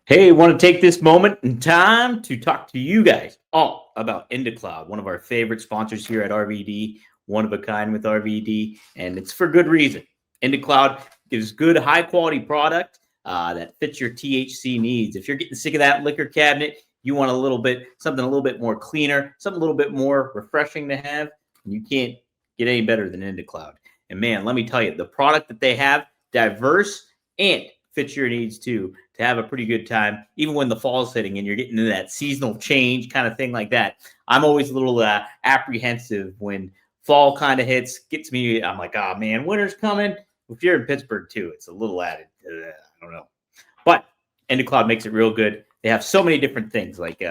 Hey, want to take this moment in time to talk to you guys all about IndaCloud, one of our favorite sponsors here at RVD, one of a kind with RVD, and it's for good reason. IndaCloud gives good, high-quality product that fits your THC needs. If you're getting sick of that liquor cabinet, you want something a little bit more cleaner, something a little bit more refreshing to have, you can't get any better than IndaCloud. And man, let me tell you, the product that they have, diverse and fits your needs too, to have a pretty good time, even when the fall's hitting and you're getting into that seasonal change kind of thing like that. I'm always a little apprehensive when fall kind of hits, gets me. I'm like, oh man, winter's coming. If you're in Pittsburgh too, it's a little added. I don't know. But IndaCloud makes it real good. They have so many different things like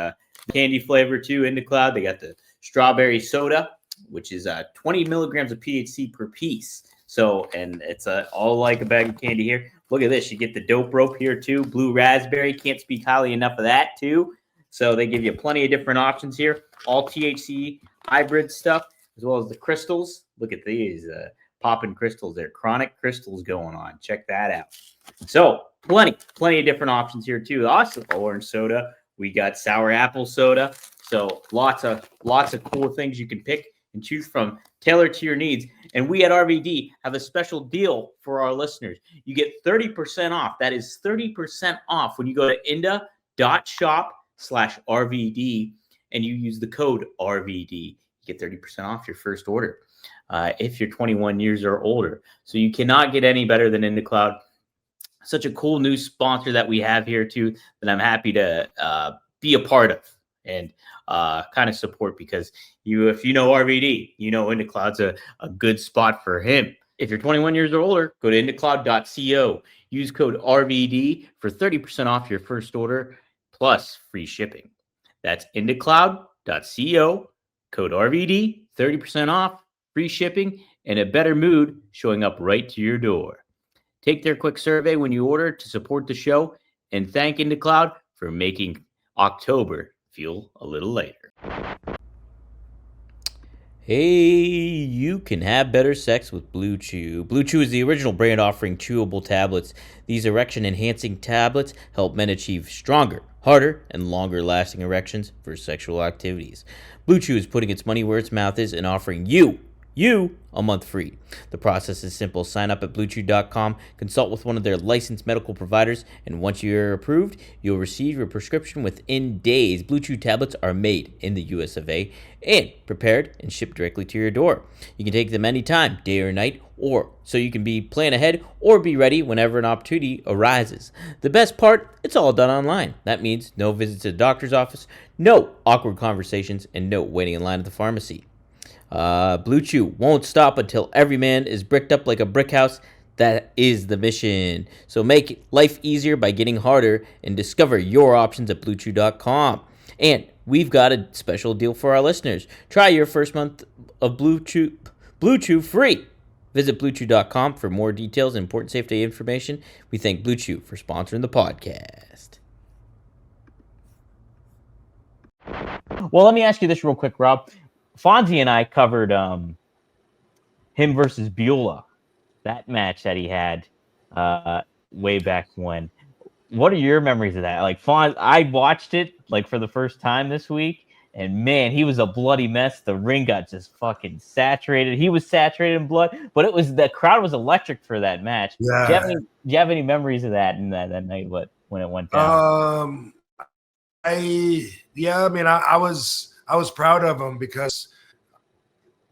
candy flavor too. In the cloud, they got the strawberry soda, which is 20 milligrams of THC per piece. So, and it's all like a bag of candy here. Look at this. You get the dope rope here too. Blue raspberry. Can't speak highly enough of that too. So they give you plenty of different options here. All THC hybrid stuff, as well as the crystals. Look at these popping crystals there. Chronic crystals going on. Check that out. So plenty of different options here too. Also orange soda. We got sour apple soda. So lots of cool things you can pick and choose from, tailored to your needs. And we at RVD have a special deal for our listeners. You get 30% off. That is 30% off when you go to inda.shop/RVD and you use the code RVD. You get 30% off your first order if you're 21 years or older. So you cannot get any better than IndaCloud. Such a cool new sponsor that we have here too that I'm happy to be a part of and kind of support, because if you know RVD, you know IndaCloud's a good spot for him. If you're 21 years or older, go to indacloud.co. Use code RVD for 30% off your first order plus free shipping. That's indacloud.co, code RVD, 30% off, free shipping, and a better mood showing up right to your door. Take their quick survey when you order to support the show, and thank IndaCloud for making October feel a little later. Hey, you can have better sex with Blue Chew. Blue Chew is the original brand offering chewable tablets. These erection-enhancing tablets help men achieve stronger, harder, and longer-lasting erections for sexual activities. Blue Chew is putting its money where its mouth is and offering you a month free. The process is simple. Sign up at bluechew.com, consult with one of their licensed medical providers, and once you're approved, you'll receive your prescription within days. Blue Chew tablets are made in the US of A and prepared and shipped directly to your door. You can take them anytime, day or night, or so you can be plan ahead or be ready whenever an opportunity arises. The best part, it's all done online. That means no visits to the doctor's office, no awkward conversations, and no waiting in line at the pharmacy. Blue Chew won't stop until every man is bricked up like a brick house. That is the mission. So make life easier by getting harder and discover your options at bluechew.com. And we've got a special deal for our listeners. Try your first month of Blue Chew free. Visit bluechew.com for more details and important safety information. We thank Blue Chew for sponsoring the podcast. Well, let me ask you this real quick, Rob. Fonzie and I covered him versus Beulah, that match that he had way back when. What are your memories of that? Like, I watched it like for the first time this week, and man, he was a bloody mess. The ring got just fucking saturated. He was saturated in blood, but the crowd was electric for that match. Yeah. Do you have any memories of that in that night? When it went down? I was proud of him because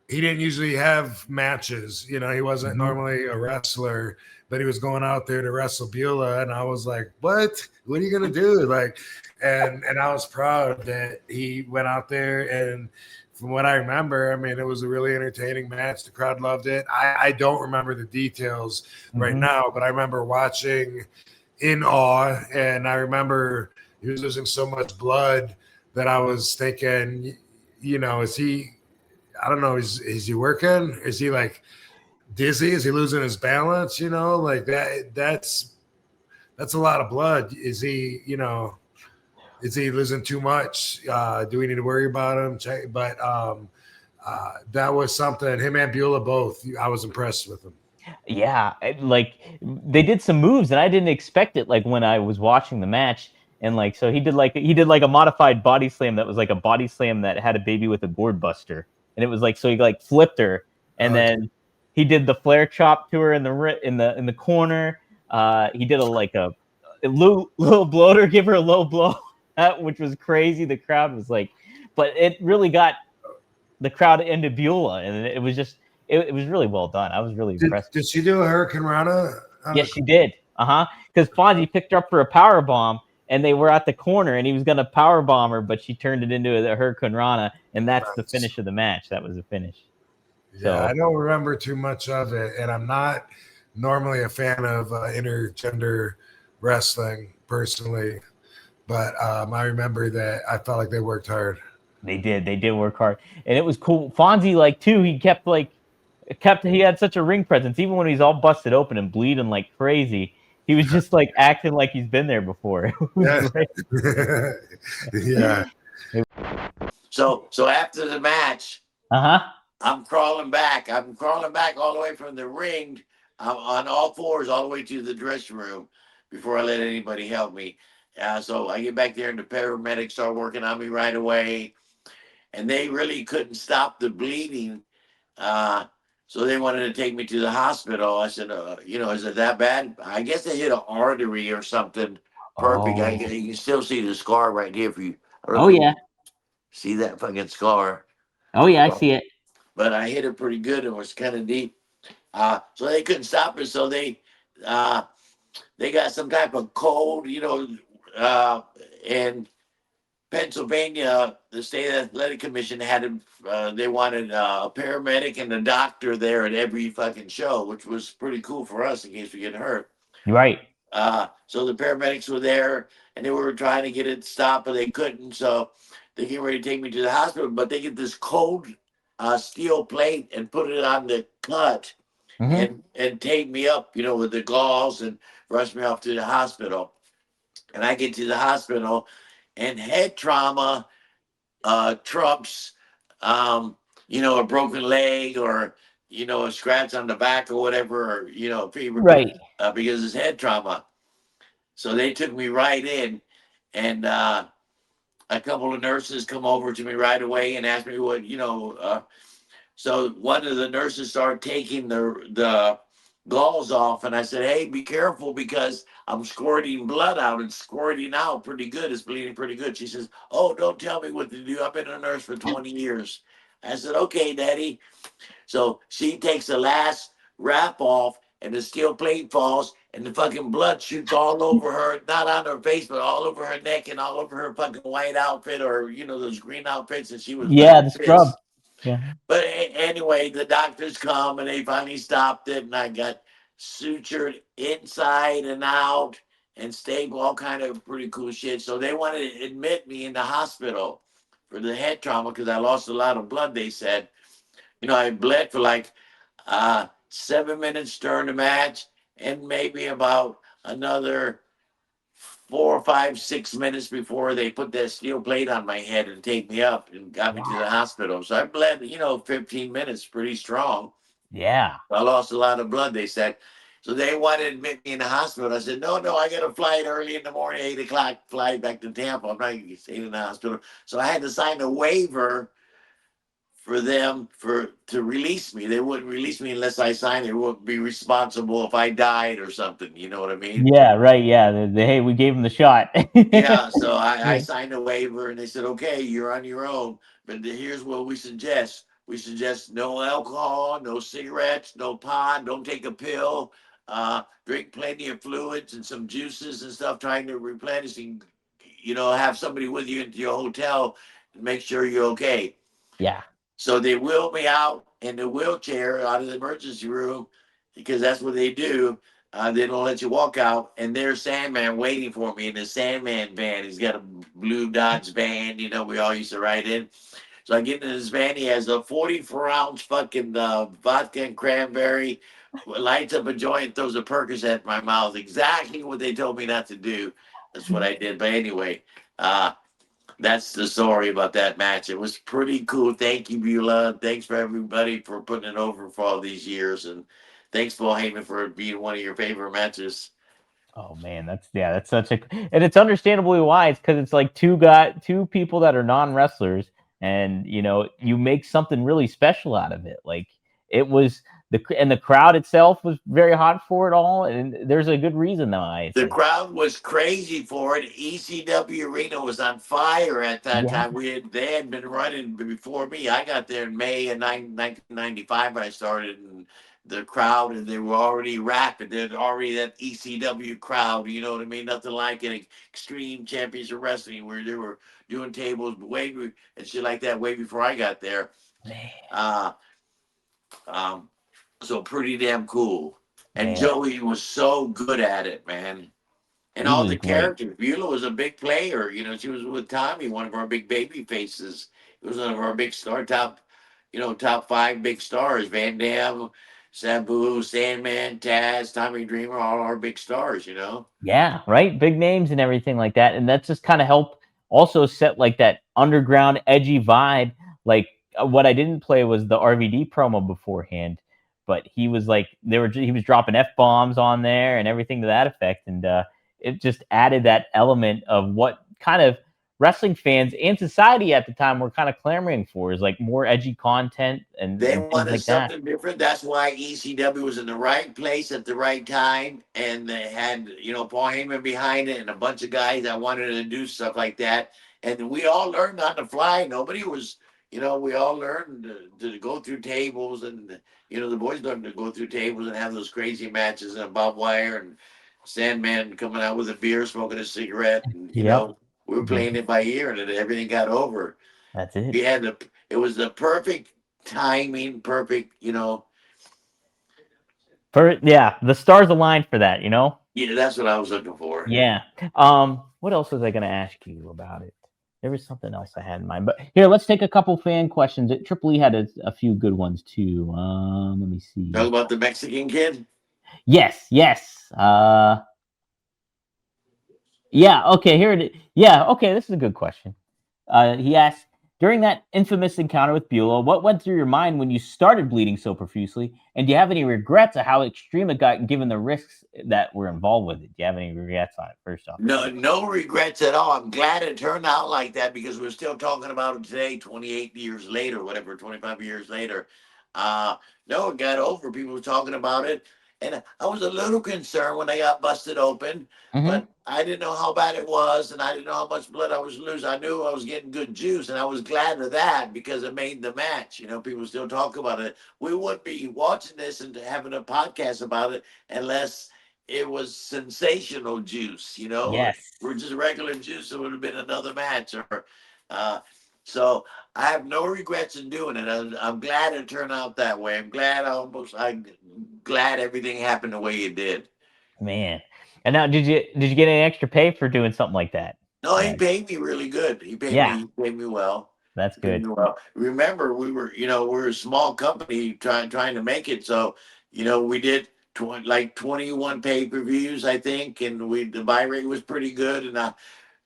he didn't usually have matches. You know, he wasn't normally a wrestler, but he was going out there to wrestle Beulah. And I was like, what are you going to do? Like, and I was proud that he went out there. And from what I remember, I mean, it was a really entertaining match. The crowd loved it. I don't remember the details right now, but I remember watching in awe. And I remember he was losing so much blood that I was thinking, you know, is he he working? Is he like dizzy? Is he losing his balance? You know, like that's a lot of blood. Is he losing too much? Do we need to worry about him? But that was something. Him and Beulah both. I was impressed with them. Yeah, like they did some moves, and I didn't expect it. Like when I was watching the match, and like so he did like a modified body slam that was like a body slam that had a baby with a gourd buster, and it was like so he like flipped her, and then he did the flare chop to her in the corner. He did a little bloater, give her a low blow, which was crazy. The crowd was like, but it really got the crowd into Beulah, and it was just. It was really well done. I was really impressed. Did she do a Hurricane Rana? Yes, she did. Because Fonzie picked her up for a power bomb, and they were at the corner, and he was going to power bomb her, but she turned it into a Hurricane Rana, and that's the finish of the match. That was the finish. Yeah, I don't remember too much of it, and I'm not normally a fan of intergender wrestling personally, But I remember that I felt like they worked hard. They did work hard, and it was cool. Fonzie, like too, he he had such a ring presence, even when he's all busted open and bleeding like crazy. He was just like acting like he's been there before. It was Yeah. So after the match, Uh-huh. I'm crawling back. I'm crawling back all the way from the ring. I'm on all fours all the way to the dressing room before I let anybody help me. So I get back there and the paramedics start working on me right away. And they really couldn't stop the bleeding. So they wanted to take me to the hospital. I said, is it that bad? I guess they hit an artery or something. Perfect. Oh. You can still see the scar right here for you. Oh yeah. See that fucking scar? Oh yeah, I see it. But I hit it pretty good. It was kind of deep. So they couldn't stop it. So they got some type of code, in Pennsylvania, the state athletic commission had they wanted a paramedic and a doctor there at every fucking show, which was pretty cool for us in case we get hurt. Right. So the paramedics were there and they were trying to get it stopped, but they couldn't. So they get ready to take me to the hospital, but they get this cold steel plate and put it on the cut Mm-hmm. and tape me up, with the gauze and rush me off to the hospital. And I get to the hospital and head trauma trumps, a broken leg or, a scratch on the back or whatever, or, fever, Right. because it's head trauma. So they took me right in, and a couple of nurses come over to me right away and asked me what, so one of the nurses started taking the gauze off, and I said, "Hey, be careful because I'm squirting blood out. It's squirting out pretty good. It's bleeding pretty good." She says, "Oh, don't tell me what to do. I've been a nurse for 20 years." I said, "Okay, Daddy." So she takes the last wrap off, and the steel plate falls, and the fucking blood shoots all over her, not on her face, but all over her neck and all over her fucking white outfit or, those green outfits. And she was Yeah, the fucking scrub. pissed. Yeah. But anyway, the doctors come and they finally stopped it, and I got sutured inside and out and stapled, all kind of pretty cool shit. So they wanted to admit me in the hospital for the head trauma because I lost a lot of blood. They said, I bled for like 7 minutes during the match, and maybe about another 4, 5, 6 minutes before they put that steel plate on my head and take me up and got me to the hospital. So I bled, 15 minutes, pretty strong. Yeah. I lost a lot of blood, they said. So they wanted to admit me in the hospital. I said, no, I got a flight early in the morning, 8 o'clock flight back to Tampa. I'm not going to stay in the hospital. So I had to sign a waiver for them to release me. They wouldn't release me unless I signed it. They wouldn't be responsible if I died or something. You know what I mean? Yeah, right. Yeah. Hey, we gave him the shot. Yeah, so I signed a waiver and they said, okay, you're on your own. But here's what we suggest. We suggest no alcohol, no cigarettes, no pot, don't take a pill, drink plenty of fluids and some juices and stuff, trying to replenish and, have somebody with you into your hotel and make sure you're okay. Yeah. So they wheeled me out in the wheelchair out of the emergency room because that's what they do. They don't let you walk out, and there's Sandman waiting for me in the Sandman van. He's got a blue Dodge van, we all used to ride in. So I get in his van. He has a 44-ounce fucking vodka and cranberry, lights up a joint, throws a Percocet in my mouth. Exactly what they told me not to do. That's what I did. But anyway, that's the story about that match. It was pretty cool. Thank you, Beulah. Thanks for everybody for putting it over for all these years. And thanks, Paul Heyman, for being one of your favorite matches. Oh man, that's such a, and it's understandably why. It's because it's like two people that are non-wrestlers, and you make something really special out of it. Like it was the crowd itself was very hot for it all, and there's a good reason why. The crowd was crazy for it. ECW Arena was on fire at that time. They had been running before me. I got there in May of 1995 when I started, and the crowd, and they were already rapping. There's already that ECW crowd, you know what I mean? Nothing like an Extreme Championship Wrestling where they were doing tables and shit like that way before I got there. So pretty damn cool. And Joey was so good at it, man. And He all was the great. characters. Beulah was a big player. You know, she was with Tommy, one of our big baby faces. It was one of our big star top 5 big stars. Van Dam, Sabu, Sandman, Taz, Tommy Dreamer, all our big stars, you know? Yeah, right. Big names and everything like that, and that just kind of helped also set like that underground edgy vibe. Like what I didn't play was the RVD promo beforehand, but he was like he was dropping f bombs on there and everything to that effect, and it just added that element of what kind of wrestling fans and society at the time were kind of clamoring for, is like more edgy content They and things wanted like that. something different. That's why ECW was in the right place at the right time. And they had, Paul Heyman behind it and a bunch of guys that wanted to do stuff like that. And we all learned on the fly. Nobody was, we all learned to go through tables. And, the boys learned to go through tables and have those crazy matches and barbed wire and Sandman coming out with a beer, smoking a cigarette. And, Yep. we were playing it by ear and then everything got over. That's it. We had it was the perfect timing, perfect, Yeah, the stars aligned for that, you know? that's what I was looking for. Yeah. What else was I gonna ask you about it? There was something else I had in mind, but here, let's take a couple fan questions. Triple E had a few good ones too. Let me see. Talk about the Mexican kid. Yes. Yeah. Okay. Here it is. Yeah. Okay. This is a good question. He asked, during that infamous encounter with Beulah, what went through your mind when you started bleeding so profusely? And do you have any regrets of how extreme it got given the risks that were involved with it? Do you have any regrets on it, first off? No regrets at all. I'm glad it turned out like that because we're still talking about it today, 28 years later, whatever, 25 years later. No, it got over. People were talking about it. And I was a little concerned when they got busted open, Mm-hmm. but I didn't know how bad it was, and I didn't know how much blood I was losing. I knew I was getting good juice, and I was glad of that because it made the match. People still talk about it. We wouldn't be watching this and having a podcast about it unless it was sensational juice. Yes. We're just regular juice, it would have been another match. So I have no regrets in doing it. I'm glad it turned out that way. I'm glad everything happened the way it did. Man. And now, did you get any extra pay for doing something like that? No, he Yeah. paid me really good. He paid Yeah, me well. that's He paid good. me well. Remember, we're a small company trying to make it. So, we did 21 pay-per-views, I think, and the buy rate was pretty good. And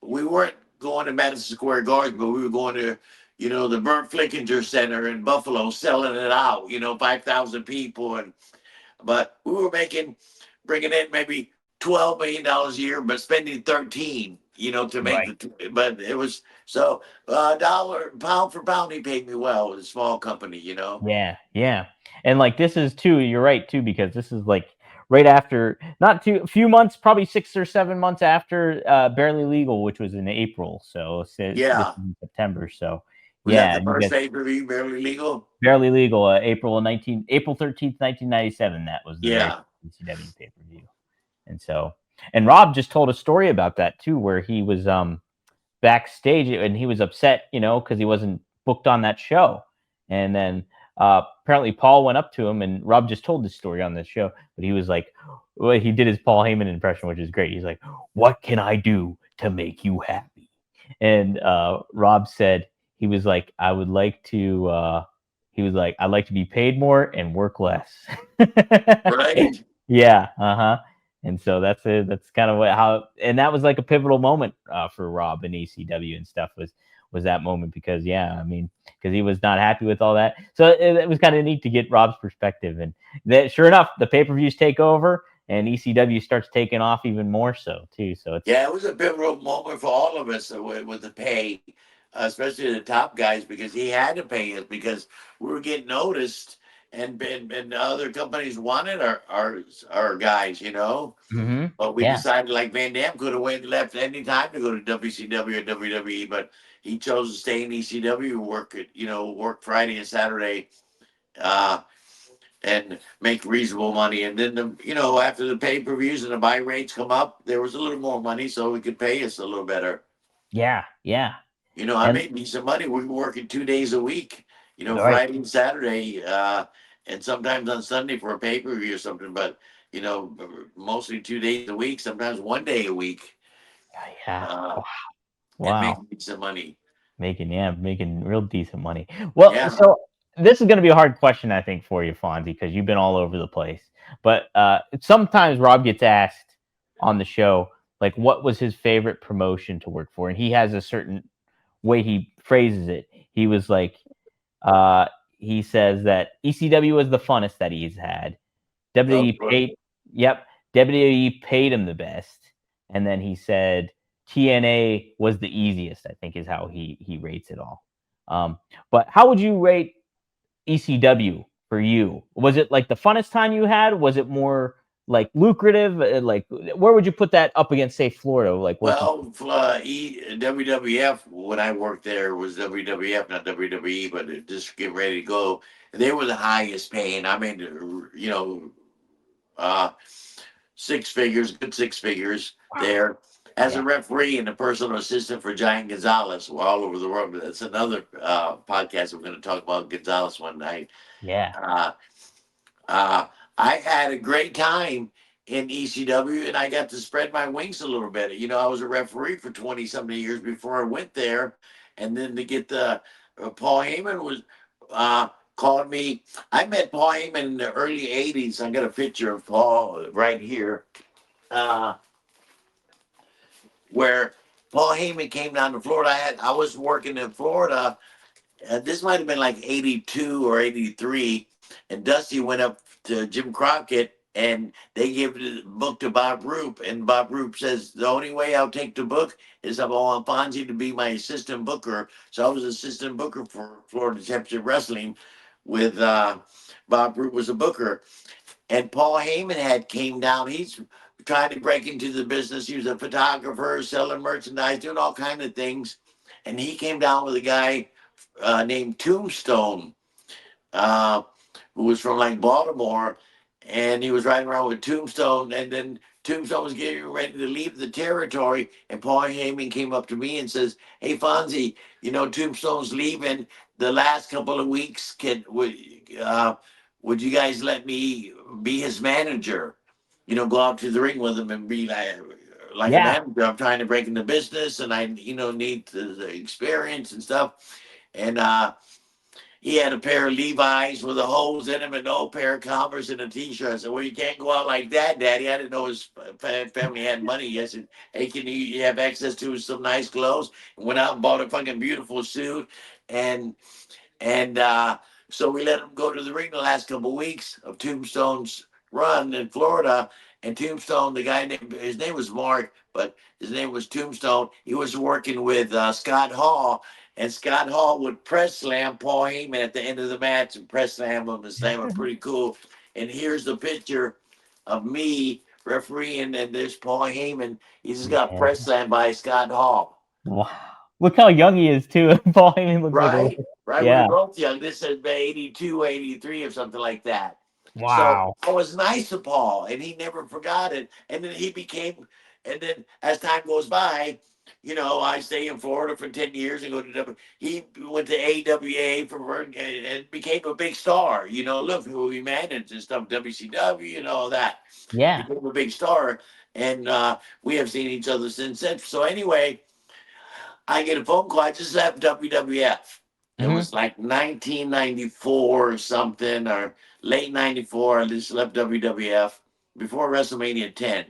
we weren't going to Madison Square Garden, but we were going to, the Burt Flickinger Center in Buffalo, selling it out. 5,000 people, but we were bringing in maybe $12 million a year, but spending 13. To make Right. but it was so pound for pound, he paid me well with a small company. Yeah. And like this is too, you're right too, because this is like right after, not too, a few months, probably 6 or 7 months after Barely Legal, which was in April. So this Yeah. is in September. So Was yeah, that the first pay-per-view, Barely Legal? Barely Legal, April 13th, 1997. That was the very Yeah. ECW pay-per-view. And Rob just told a story about that too, where he was backstage and he was upset, because he wasn't booked on that show. And then apparently Paul went up to him, and Rob just told this story on this show, but he was like, well, he did his Paul Heyman impression, which is great. He's like, "What can I do to make you happy?" And Rob said, he was like, I'd like to be paid more and work less. Right. Yeah. And so that's it. That's kind of and that was like a pivotal moment for Rob and ECW and stuff was that moment, because because he was not happy with all that. So it was kind of neat to get Rob's perspective, and sure enough, the pay-per-views take over and ECW starts taking off even more so too. So it was a pivotal moment for all of us with the pay, especially the top guys, because he had to pay us because we were getting noticed. And other companies wanted our guys, Mm-hmm. But we decided, like Van Dam could have left any time to go to WCW or WWE, but he chose to stay in ECW, work Friday and Saturday, and make reasonable money. And then after the pay-per-views and the buy rates come up, there was a little more money, so he could pay us a little better. Yeah. I made decent money. We were working 2 days a week, Right. Friday and Saturday, and sometimes on Sunday for a pay-per-view or something. But mostly 2 days a week, sometimes 1 day a week, Yeah. uh, and Wow. making some money. Making real decent money. Well, Yeah. so this is going to be a hard question, I think, for you, Fonzie, because you've been all over the place. But sometimes Rob gets asked on the show, like, what was his favorite promotion to work for, and he has a certain way he phrases it. He was like, uh, he says that ECW was the funnest that he's had. WWE paid, yep, WWE paid him the best, and then he said TNA was the easiest. I think is how he rates it all. But how would you rate ECW for you? Was it like the funnest time you had? Was it more like lucrative? Like where would you put that up against, say, Florida? Like working. Well, WWF, when I worked there, was WWF, not WWE, but just get ready to go. They were the highest paying. I mean, uh, six figures, good six figures there. As a Yeah. referee and a personal assistant for Giant Gonzalez, we're all over the world. But that's another podcast we're going to talk about Gonzalez one night. Yeah. Uh, uh, I had a great time in ECW, and I got to spread my wings a little bit. I was a referee for 20 something years before I went there, and then to get the Paul Heyman was called me. I met Paul Heyman in the early 80s. I got a picture of Paul right here, where Paul Heyman came down to Florida. I was working in Florida. This might have been like 82 or 83, and Dusty went up to Jim Crockett, and they gave the book to Bob Roop, and Bob Roop says, the only way I'll take the book is if I want Fonzie to be my assistant booker. So I was assistant booker for Florida Championship Wrestling with Bob Roop was a booker. And Paul Heyman had came down. He's trying to break into the business. He was a photographer, selling merchandise, doing all kinds of things. And he came down with a guy named Tombstone, who was from like Baltimore, and he was riding around with Tombstone, and then Tombstone was getting ready to leave the territory, and Paul Heyman came up to me and says, "Hey Fonzie, Tombstone's leaving the last couple of weeks. Would you guys let me be his manager? Go out to the ring with him and be like a Yeah. manager. I'm trying to break into business, and I need the experience and stuff." And he had a pair of Levi's with a hose in them and no pair of Converse and a T-shirt. I said, "Well, you can't go out like that, Daddy." I didn't know his family had money. I said, "Hey, can you have access to some nice clothes?" And went out and bought a fucking beautiful suit. And so we let him go to the ring the last couple of weeks of Tombstone's run in Florida. And Tombstone, the guy named, his name was Mark, but his name was Tombstone. He was working with Scott Hall, and Scott Hall would press slam Paul Heyman at the end of the match and press slam him and slam him pretty cool. And here's the picture of me refereeing, and there's Paul Heyman. He just got Yeah. press slammed by Scott Hall. Wow. Look how young he is too. Paul Heyman looks like a Right, right. We yeah. were both young. This has been 82, 83 or something like that. So Wow. I was nice to Paul, and he never forgot it. And then and then as time goes by, I stay in Florida for 10 years and go to he went to AWA and became a big star. Look who he managed and stuff, WCW and all that. Yeah. Became a big star, and we have seen each other since then. So anyway, I get a phone call. I just left WWF. It Hmm. was like 1994 or something, or late 94. I just left WWF before WrestleMania 10.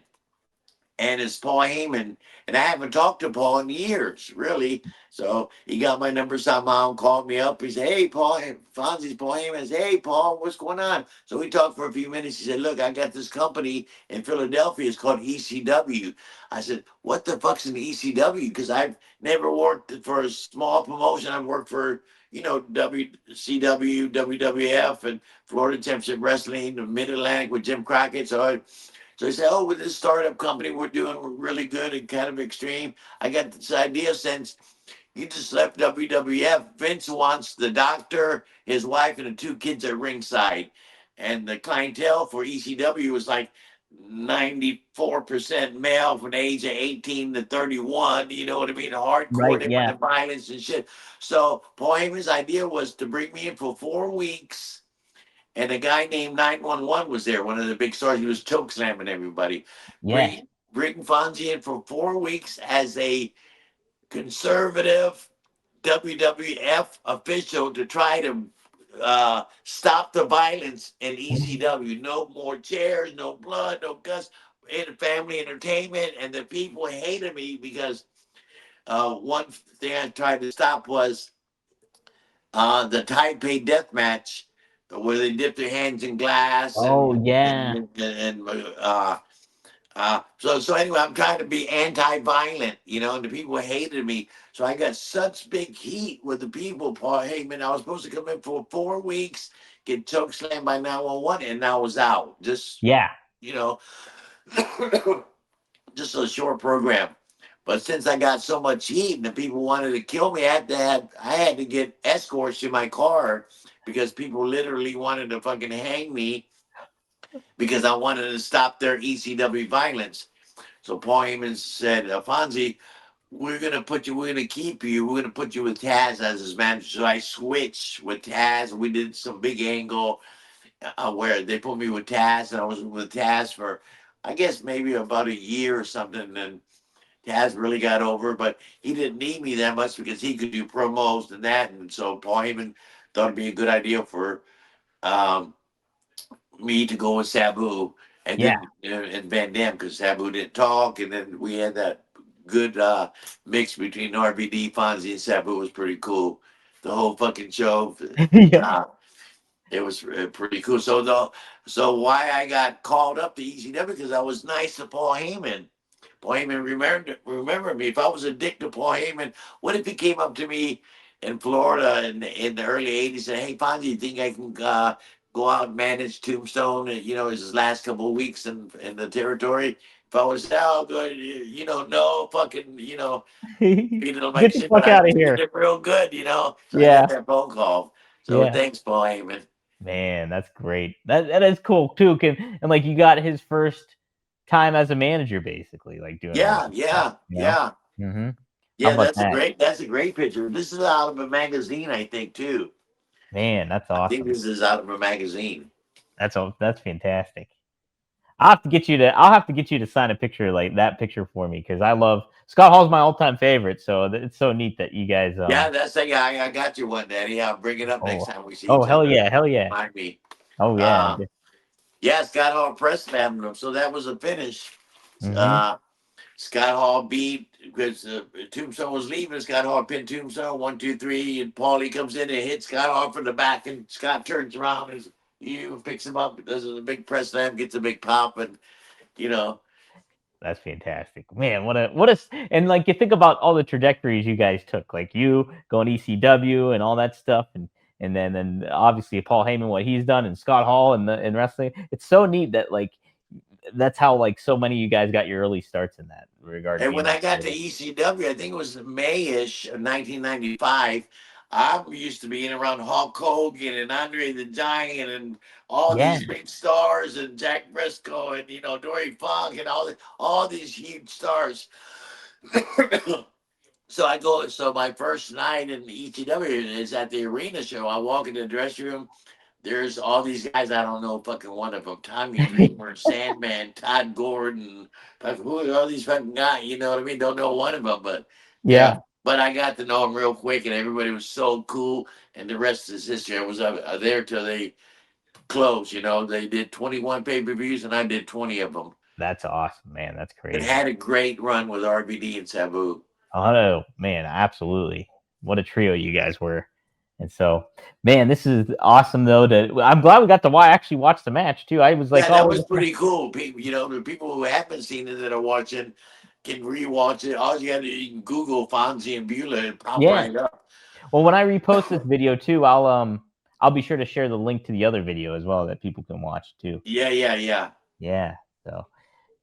And it's Paul Heyman. And I haven't talked to Paul in years, really. So he got my number somehow and called me up. He said, "Hey, Paul," Fonzie's Paul Heyman. Said, "Hey, Paul, what's going on?" So we talked for a few minutes. He said, "Look, I got this company in Philadelphia. It's called ECW." I said, "What the fuck's an ECW?" Because I've never worked for a small promotion. I've worked for, WCW, WWF, and Florida Championship Wrestling, the Mid Atlantic with Jim Crockett. So he said, "Oh, with this startup company, we're doing really good and kind of extreme. I got this idea since you just left WWF. Vince wants the doctor, his wife, and the two kids at ringside. And the clientele for ECW was like 94% male from the age of 18 to 31. You know what I mean? Hardcore, Right. they want Yeah. the violence and shit." So Paul Heyman's idea was to bring me in for 4 weeks and a guy named 911 was there, one of the big stars. He was choke slamming everybody. Yeah. Bring Fonzie in for 4 weeks as a conservative WWF official to try to stop the violence in ECW. No more chairs, no blood, no guts, and family entertainment. And the people hated me because one thing I tried to stop was the Taipei death match where they dip their hands in glass Oh and yeah. so anyway, I'm trying to be anti-violent, and the people hated me. So I got such big heat with the people, Paul Heyman. I was supposed to come in for 4 weeks, get choke slammed by 911, and I was out. Just, Yeah. you know, just a short program. But since I got so much heat and the people wanted to kill me, I had to get escorts in my car because people literally wanted to fucking hang me because I wanted to stop their ECW violence. So Paul Heyman said, Fonzie, we're going to keep you. We're going to put you with Taz as his manager. So I switched with Taz. We did some big angle where they put me with Taz, and I was with Taz for, I guess, maybe about a year or something. And Taz really got over, but he didn't need me that much because he could do promos and that. And so Paul Heyman thought it'd be a good idea for um, me to go with Sabu and Yeah. and Van Dam because Sabu didn't talk, and then we had that good mix between RVD, Fonzie, and Sabu. Was pretty cool. The whole fucking show, Yeah. it was pretty cool. So why I got called up to ECW because I was nice to Paul Heyman. Paul Heyman remember me. If I was a dick to Paul Heyman, what if he came up to me in Florida in the early '80s and said, "Hey, Fonzie, you think I can go out and manage Tombstone? His last couple of weeks in the territory." If I was good, no fucking, beat it like Get the shit, but fuck I out of treated here. it real good. So I got Yeah. that phone call. So Yeah. thanks, Paul Heyman. Man, that's great. That is cool too. And like you got his first time as a manager, basically, like doing all Yeah, that stuff, yeah, you know? yeah. Mm-hmm. How Yeah, about that? that's a great picture. This is out of a magazine, I think, too. Man, that's I think awesome. this is out of a magazine. That's fantastic. I'll have to get you to sign a picture like that picture for me because I love Scott Hall's my all-time favorite. So it's so neat that you guys Yeah, that's a guy. I got you one, Daddy. I'll bring it up next oh time we see oh each hell other. yeah, hell yeah. Remind me. Oh yeah. Uh, yeah, Scott Hall press stabbed him, so that was a finish. Mm-hmm. Uh, Scott Hall beat because Tombstone was leaving. Scott Hall pinned Tombstone 1, 2, 3, and Paulie comes in and hits Scott Hall from the back, and Scott turns around and picks him up, does a big press slam, gets a big pop, and you know. That's fantastic, man. And like you think about all the trajectories you guys took, like you going ECW and all that stuff, and then obviously Paul Heyman, what he's done, and Scott Hall in wrestling. It's so neat that like that's how like so many of you guys got your early starts in that regard. And Being when I got to like, ECW, I think it was May-ish of 1995, I used to be in around Hulk Hogan and Andre the Giant and all yeah, these big stars and Jack Briscoe and Dory Funk and all these huge stars. So my first night in ECW is at the arena show. I walk in the dressing room. There's all these guys. I don't know fucking one of them. Tommy Dreamer, Sandman, Todd Gordon. Fucking, who are all these fucking guys? You know what I mean? Don't know one of them, but yeah. yeah, But I got to know them real quick, and everybody was so cool. And the rest is history. I was there till they closed. They did 21 pay-per-views, and I did 20 of them. that's awesome, man. That's It crazy. had a great run with RVD and Sabu. Oh man, absolutely. What a trio you guys were. And so, man, this is awesome though. I'm glad we got to actually watch the match too. I was like, Yeah, that oh, was pretty cool. People, the people who haven't seen it that are watching can rewatch it. All you got to you can Google Fonzie and Beulah and pop yeah. right up. Well, when I repost this video too, I'll be sure to share the link to the other video as well that people can watch too. Yeah. Yeah. So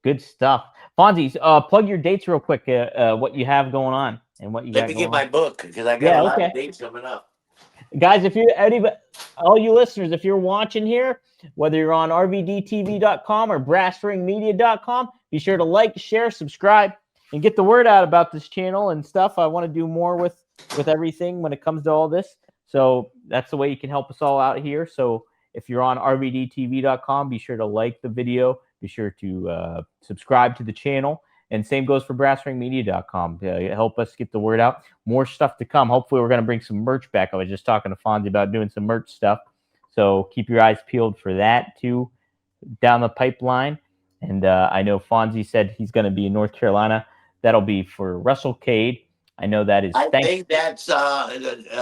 good stuff. Fonzie, plug your dates real quick. What you have going on and what you Let got me going get on. my book because I got Yeah. a lot Okay. of dates coming up. Guys, all you listeners, if you're watching here, whether you're on rvdtv.com or brassringmedia.com, be sure to like, share, subscribe, and get the word out about this channel and stuff. I want to do more with everything when it comes to all this. So that's the way you can help us all out here. So If you're on rvdtv.com, be sure to like the video. Be sure to subscribe to the channel. And same goes for brassringmedia.com. Help us get the word out. More stuff to come. Hopefully, we're going to bring some merch back. I was just talking to Fonzie about doing some merch stuff. So keep your eyes peeled for that, too, down the pipeline. And I know Fonzie said he's going to be in North Carolina. That'll be for WrestleCade. I know that is. I think that's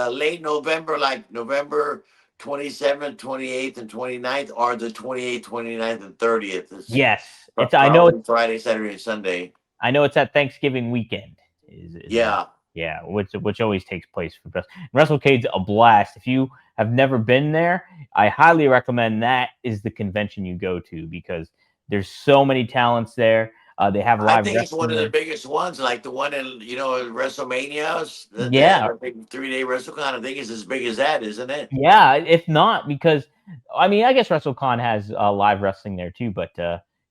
late November, like November 27th, 28th, and 29th, or the 28th, 29th, and 30th. Yes. I know it's Friday, Saturday, and Sunday. I know it's at Thanksgiving weekend. Yeah. Yeah, which always takes place for WrestleCade's a blast. If you have never been there, I highly recommend that is the convention you go to because there's so many talents there. They have live. I think it's one of the biggest ones, like the one in WrestleMania. Yeah, the 3-day WrestleCon. I think it's as big as that, isn't it? Yeah, if not, because I mean, I guess WrestleCon has live wrestling there too, but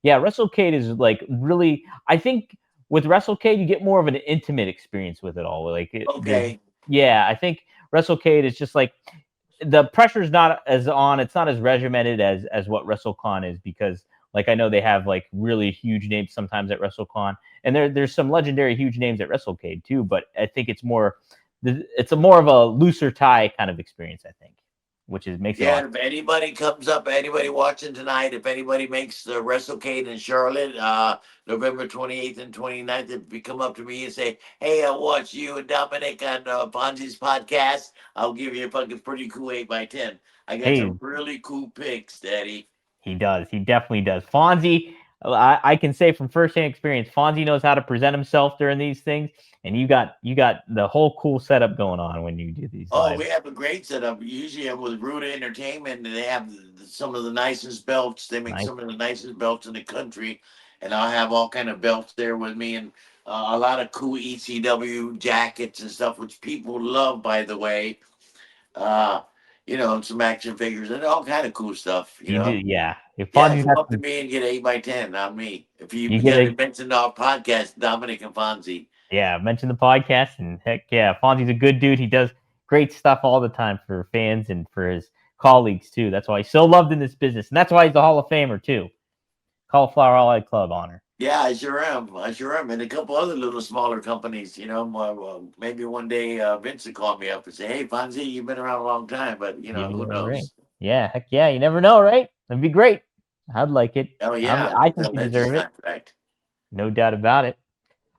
yeah, WrestleCade is like really. I think with WrestleCade, you get more of an intimate experience with it all. Okay. Yeah, I think WrestleCade is just like the pressure's not as on. It's not as regimented as what WrestleCon is because, like, I know they have like really huge names sometimes at WrestleCon, and there's some legendary huge names at WrestleCade too. But I think it's more of a looser tie kind of experience. I think, which makes it. Yeah, if anybody comes up, anybody watching tonight, if anybody makes the WrestleCade in Charlotte, November 28th and 29th, if you come up to me and say, hey, I watched you and Dominic on Fonzie's podcast, I'll give you a fucking pretty cool 8x10. I got some really cool pics, Daddy. He does. He definitely does. Fonzie, I can say from firsthand experience, Fonzie knows how to present himself during these things, and you got the whole cool setup going on when you do these. Oh, we have a great setup. Usually I'm with Ruda Entertainment, and they have some of the nicest belts. They make some of the nicest belts in the country, and I'll have all kind of belts there with me, and a lot of cool ECW jackets and stuff, which people love, by the way. And some action figures and all kind of cool stuff. You know? Do, yeah. If Fonzie come up to me and get 8x10, not me. If you get mentioned our podcast, Dominic and Fonzie. Yeah, mention the podcast, and heck yeah, Fonzie's a good dude. He does great stuff all the time for fans and for his colleagues too. That's why he's so loved in this business, and that's why he's a Hall of Famer too. Cauliflower All Club honor. Yeah, I sure am, and a couple other little smaller companies. Maybe one day Vince will call me up and say, "Hey, Fonzie, you've been around a long time, but who knows?" Right. Yeah, heck yeah, you never know, right? That'd be great. I'd like it. Oh yeah, I think you deserve it. Right. No doubt about it.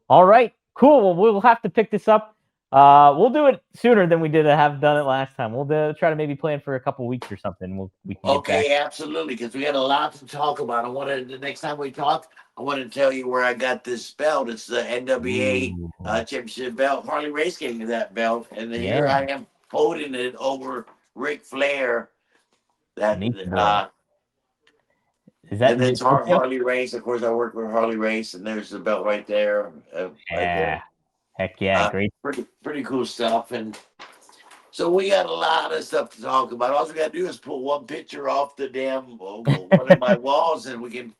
All right, cool. Well, we'll have to pick this up. We'll do it sooner than we have done it last time. We'll try to maybe plan for a couple weeks or something. We can okay, absolutely, because we had a lot to talk about. The next time we talk, I want to tell you where I got this belt. It's the NWA championship belt. Harley Race gave me that belt, and here I am holding it over Ric Flair. And it's Harley Race. Of course, I work with Harley Race, and there's the belt right there. Right there. Heck yeah, great. Pretty cool stuff. And so we got a lot of stuff to talk about. All we got to do is pull one picture off the damn one of my walls, and we can,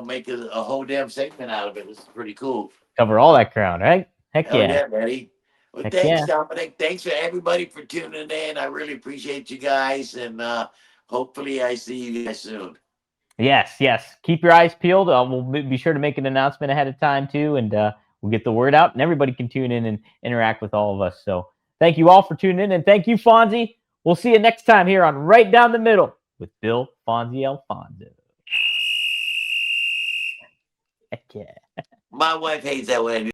make a whole damn segment out of it. It's pretty cool. Cover all that ground, right? Heck Hell yeah, buddy. Well, thanks, Dominic. Thanks for everybody for tuning in. I really appreciate you guys, and hopefully I see you guys soon. Yes. Keep your eyes peeled. We'll be sure to make an announcement ahead of time too, and we'll get the word out, and everybody can tune in and interact with all of us. So thank you all for tuning in, and thank you, Fonzie. We'll see you next time here on Right Down the Middle with Bill Fonzie Alfonso. Heck yeah. My wife hates that when I do